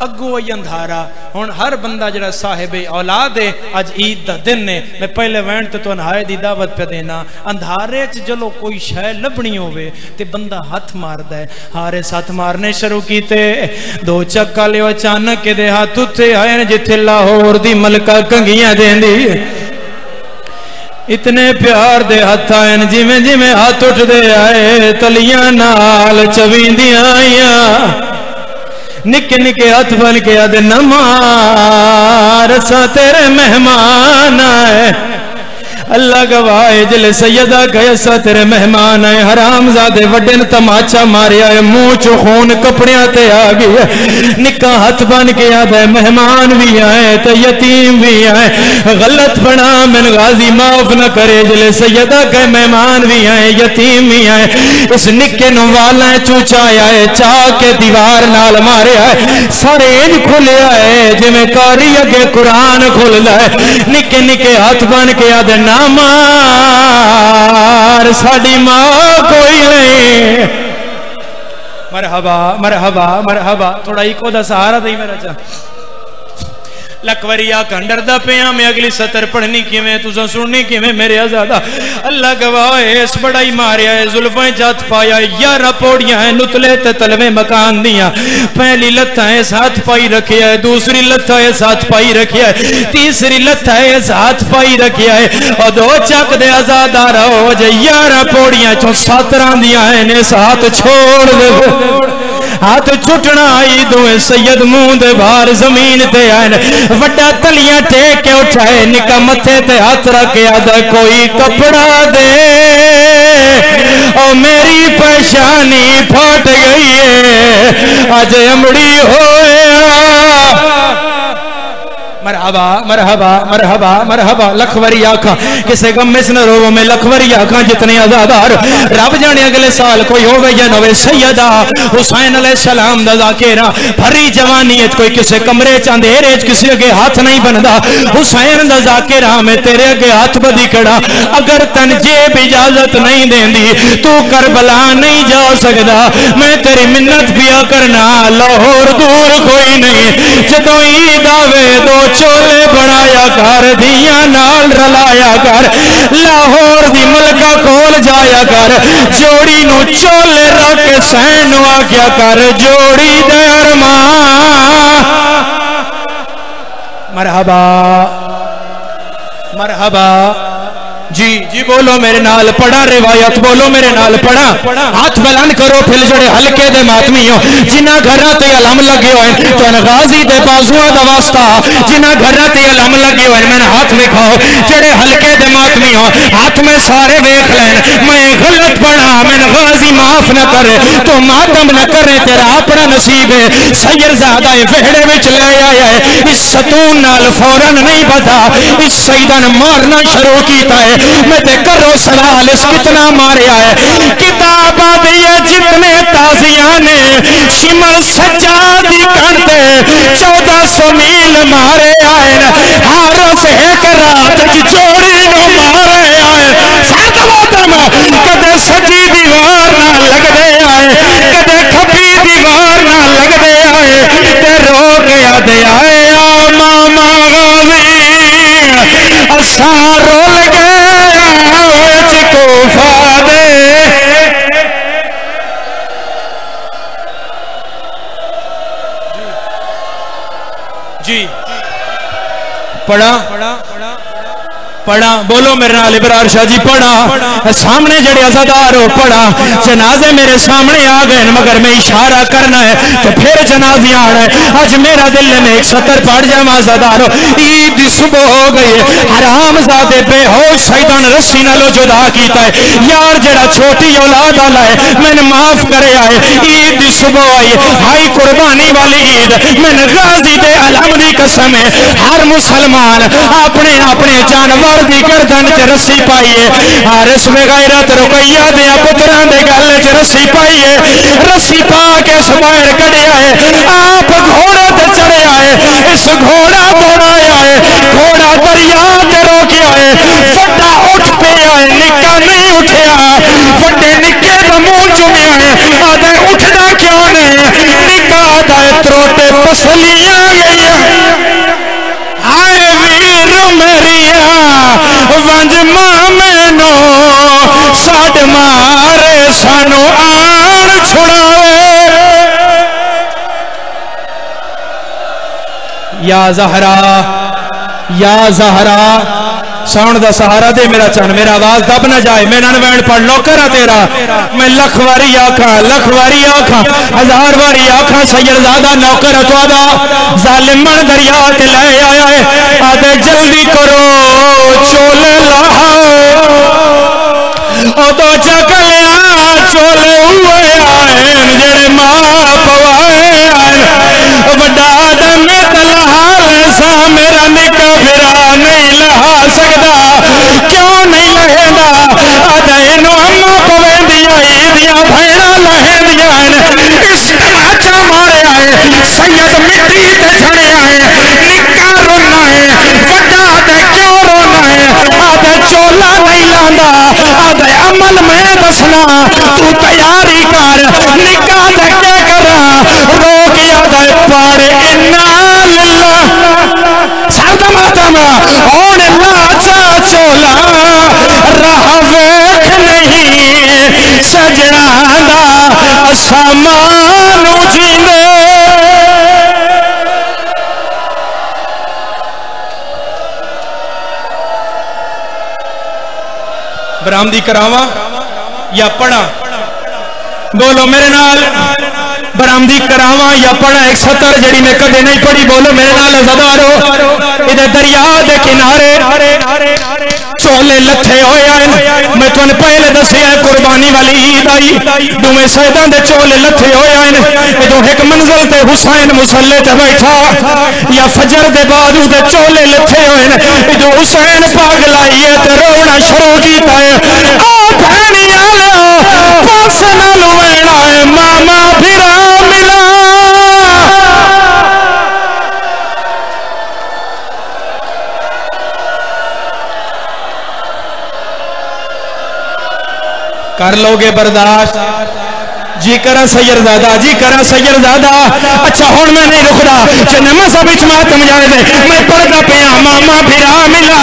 अगो अंधारा। हुण हर बंदा जरा साहिब औलाद है, अज ईद दा दिन है, मैं पहले वैन ते तो नहाए दी दावत पे देना। अंधारे च जलो कोई शै लभनी होवे ते बंदा हाथ मारदा है। हारे हाथ मारने शुरू कीते। दो चक्का लियो अचानक के दे हाथ उत्थे आए जिथे लाहौर दी मलका कंगियां देंदी। इतने प्यार दे हाथ आए जिमें जिमें हाथ उठदे आए तलियां नाल चवींदियां आईयां। निके निके हाथ बन के आदे नमार सा तेरे मेहमान आए। अल्लाह गवाए जिले सैयदा गयसा तेरे मेहमान आए। हरामजादे वड्डे ने तमाचा मारिया है, मुंह चो खून कपड़िया ते आ गया। निका हाथ बन के आदा मेहमान भी आए तो यतीम भी आए। गलत बना मैन गाजी माफ न करे। जिले सैयदा के मेहमान भी आए यतीम भी आए। इस निके नु वाला चूचाया है, चाह के दीवार नाल मारिया है। सारे इंज खुलिया है जिवें कारी अगे कुरान खुलदा है। निके निके हाथ बन के आदे मार साड़ी मां कोई नहीं। मरहबा मरहबा मरहबा। थोड़ा इको दा सहारा दई मेरा चा। लखवरी आखा डरदा पिया मैं अगली सतर पढ़नी किवें तुसा सुननी किवें मेरे आजादा। अल्लाह गवाह है इस बड़ाई मारिया है जुल्फां जत पाया 11 पौड़ियां है नुतले ते तलवे मकान दियां। पहली लत्था है साथ पाई रखिया है, दूसरी लत्था है साथ पाई रखिया है, तीसरी लत्था है साथ पाई रखिया है और दो चक दे आजादार हो जे 11 पौड़ियां चो 17 दियां है ने साथ छोड़ दे। हाथ छुटना आई दोए सैयद मुंह दे बाहर जमीन ते आन वड्डा तलियां टेक के उठाए निका मथे ते हाथ रख आदा कोई कपड़ा दे और मेरी परेशानी फट गई है आज अमड़ी होया। मरहबा मरहबा मरहबा मरहबा लखवरी आखा किसे गम में न रोवो में लखवरी आखा जितने आजादार रब जाने अगले साल कोई होवे या न होवे सैयदा हुसैन अलैहिस्सलाम दा जाकेरा भरी जवानी कोई किसे कमरे च अंधेरे च किसी अगे हाथ नहीं बनदा। हुसैन दा जाकेरा मैं तेरे अगे हाथ बदी खड़ा अगर तन जेब इजाजत नहीं देंदी तू करबला नहीं जा सकदा। मैं तेरी मिन्नत पिया करना लाहौर दूर कोई नहीं जदों ईद आवे दो चोले बनाया कर दिया नाल रलाया कर लाहौर दी मलका कोल जाया कर जोड़ी नु चोले रख सैन आख्या कर जोड़ी दे अरमान। मरहबा मरहबा जी जी बोलो मेरे नाल पढ़ा रिवायत बोलो मेरे नाल पढ़ा हाथ बुलंद करो फिर जड़े हल्के दे मातमी हो जिन्ना घर ते अलम लगे होए तो गाजी दे बाजुआ दा वास्ता जिन्ना घर ते अलम लगे होए मैंने हाथ दिखाओ जड़े हल्के दे मातमी हो हाथ में सारे देख लें मैं गलत पढ़ा मैंने गाजी माफ न करे तो मातम न करे तेरा अपना नसीब है। सैयदजादा वेहड़े विच ले आया है इस सतून नाल फौरन नहीं पता इस सईदा ने मारना शुरू कीता है। मैं ते करो सवाल इस कितना मारिया है किताबा दिए जितने ताजिया ने शिमल सजादी करते 1400 मील मारे आए हारस एक रात की चोरी नो मारे आए सातवादम कदे सजी दीवार ना लगदे आए कदे खपी दीवार ना लगदे आए ते रो गया दे आए मामा गाजी असा रोल गए जी पढ़ा पढ़ा बोलो मेरे नाल इब्रार शाह जी पढ़ा सामने जड़े अज़ादार हो पढ़ा जनाजे मेरे सामने आ गए मगर मैं इशारा करना है तो फिर जनाजे आना है। आज मेरा दिल में एक सतर पढ़ जावा अज़ादार ईद सुबह हो गई है हराम ज़ादे बेहोश शैतान रस्सी नालों जुदा कीता है यार जड़ा छोटी औलाद वाला है मैंने माफ करे आए ईद सुबह आई हाई कुर्बानी वाली ईद मैंने गाजी दे अलम दी कसम है हर मुसलमान अपने अपने जानवर दी गर्दन च रस्सी पाइए हारिस बेगैरत रुकैया दे पुत्रां दे गल च रस्सी पाइए रस्सी पा के बाहर कढ़िया है आप घोड़े ते चढ़िया है इस घोड़ा दौड़ाया है घोड़ा दरिया ते रोकिया है वड्डा उठ पिया है निक्का नहीं उठिया वड्डे निक्के दा मुंह चुमिया है आदे उठदा क्यों नहीं निक्का दा त्रोटे पसलियां गईया हाय वीर मेरिया वंज मामेनो साड मारे सानू आन छुड़ावे या ज़हरा साउंड दा सहारा दे मेरा चन मेरा आवाज दब ना जाए मैं नैन पढ़ नौकरा तेरा मैं लख वारी आखा 1000 वारी आखा सैयदजादा नौकर अतवादा जालिम दरिया ते ले आया है आदे जल्दी करो चोले लाओ ओ तो चकलिया चोले हुए आए जेड़े मां पवाए वड्डा आदम तलहाल सा मेरा निका फिरा नहीं लहा सकदा क्यों नहीं लहेंदा आदा इनो अम्मा पवेंदियां ईदियां भैणा लहेंदियां इस तमाचा मारिया है सैयद मिट्टी ते छड़िया है निका रोना है वड्डा ते क्यों रोना है आदा चोला नहीं लांदा आदा अमल मैं दसना तू तैयारी कर निका ते क्या करा रो के आदा पाड़े इन्ना लिल्लाह होने लाचा चोला राह वेख नहीं सजना दा समानू जींदे बरामदी करावा या पढ़ा? बोलो मेरे नाल, बरामदी करावा या पढ़ा? 170 जड़ी मैं कदे नहीं पढ़ी, बोलो मेरे नाल ज़दारो। इधर दरिया दे किनारे चोले लथे होए, मैं तुहानू पहले दसिया कुर्बानी वाली ईद आई, दुवें सैयदां दे चोले लथे होए। जो एक मंजिल ते हुसैन मुसल्ले ते बैठा, या फजर दे बाद उसदे चोले लथे होए, जो हुसैन पागल आई है ते रोना शुरू कीता है। आ भैणिया पास नाल वेणा है, मामा फिरा मिला। कर लोगे बर्दाश्त? जी करा सैयदजादा, जी करा सैयदजादा। अच्छा हुण मैं नहीं रुकदा, जन्म सब विच मातम जाने दे, मैं पढ़दा पिया मामा फिरा मिला।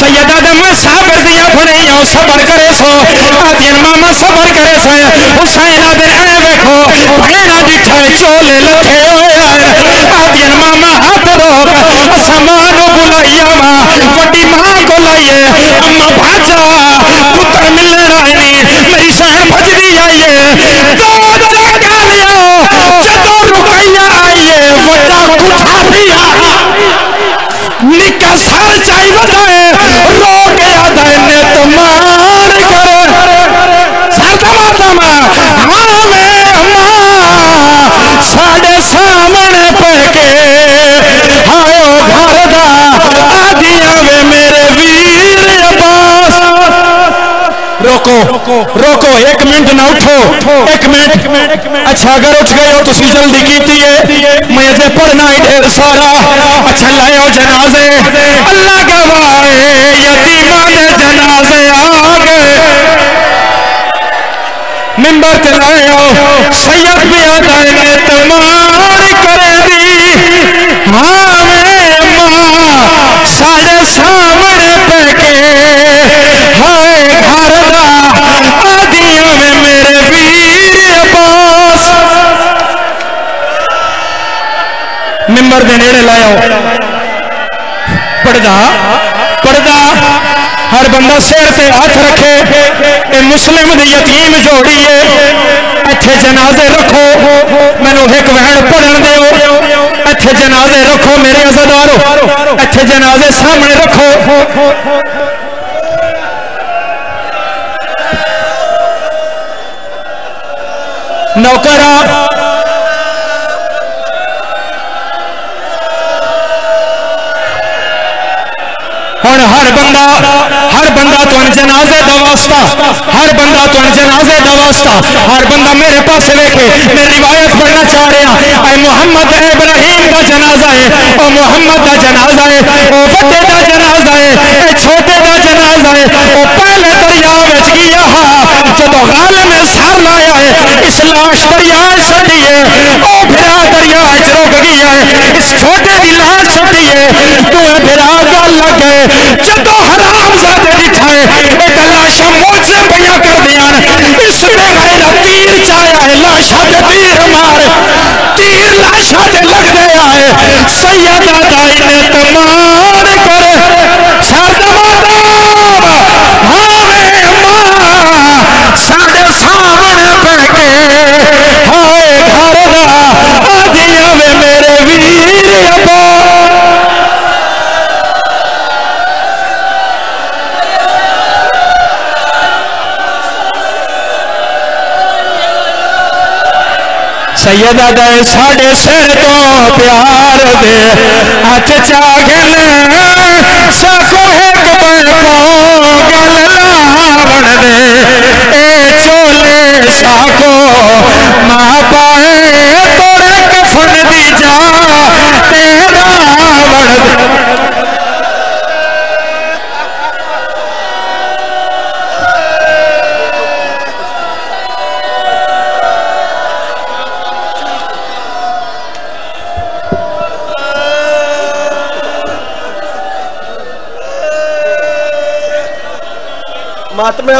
सैयदजादा मैं साबर दिया फड़िया सबर करे सो, आदिन मामा सबर करे सो। हुसैन आदिन ए देखो भेड़ा दिठा चोले लथे होए, आदिन मामा हाथ रोक समानो बुलाइया वा, वड्डी मां को लाइए अम्मा भाजा पुत्र मिलना नहीं, मेरी शहर भजदी आई है। दो जगा लियो जदो रुकैया आइए, वड्डा कुठा पिया निका सर चाई बताए, रो गया दाने तमार करे सरदमा तमा। हाँ मैं अम्मा साढ़े सामने पके हायो घर दा आदिया वे मेरे वीर अब्बास। रोको रोको, एक मिनट ना उठो, एक मिनट। अच्छा अगर उठ गए हो तुसी जल्दी कीती है, मैं अजे पढ़ना ही ढेर सारा। अच्छा लाओ जनाजे, अल्लाह गवाह यतीमा दे जनाजे आ गए, मिंबर ते लाओ सैयद भी आता है तमार करे दी। हाँ मैं अम्मा साढ़े सामने पके हाय घर दा आदिया में मेरे वीर अब्बास। मिंबर दे नेड़े लाओ, पढ़दा पढ़दा हर बंदा सिर ते हाथ रखे। ए मुस्लिम दी यतीम जोड़ी है, इत्थे जनाजे रखो, मैनू एक वहन पढ़न दिओ। इत्थे जनाजे रखो मेरे अज़ादारो, इत्थे जनाजे सामने रखो। नौकरा हुण हर बंदा तुहानू जनाजे दा वास्ता, हर बंदा तुहानू जनाजे दा वास्ता, हर बंदा मेरे पास देखे। मैं रिवायत पढ़ना चाह रहा। ऐ मोहम्मद इब्राहिम का जनाजा है, ओ मोहम्मद का जनाजा है, ओ बड़े का जनाजा है, ए छोटे का जनाजा है। ओ पहले दरिया विच गया जब गालिब ने सर लाया है, इस लाश दरिया छड़ी है। ओ फिरा दरिया च रुक गया है, इस छोटे की लाश छड़ी है। तू फिरा गल लगे जदो हराम ज़ादे दिखाए एक लाशा मोचे पिया कर दिया, इसने मेरा तीर चाया है, लाशा दे तीर मार, तीर लाशा दे लग गया है। सैयदा दाई ने तमार करे सरदमा तमा। हाँ मैं अम्मा साढ़े सामने पके हाय घर दा आदिया में मेरे वीर अब्बा। सैयदा दे साढ़े सिर तो प्यार दे हाथ चागल सको एक को गल लावण दे। ए चोले साको मां पाए तोड़े कफन दी जा तेरा वण दे। मातमे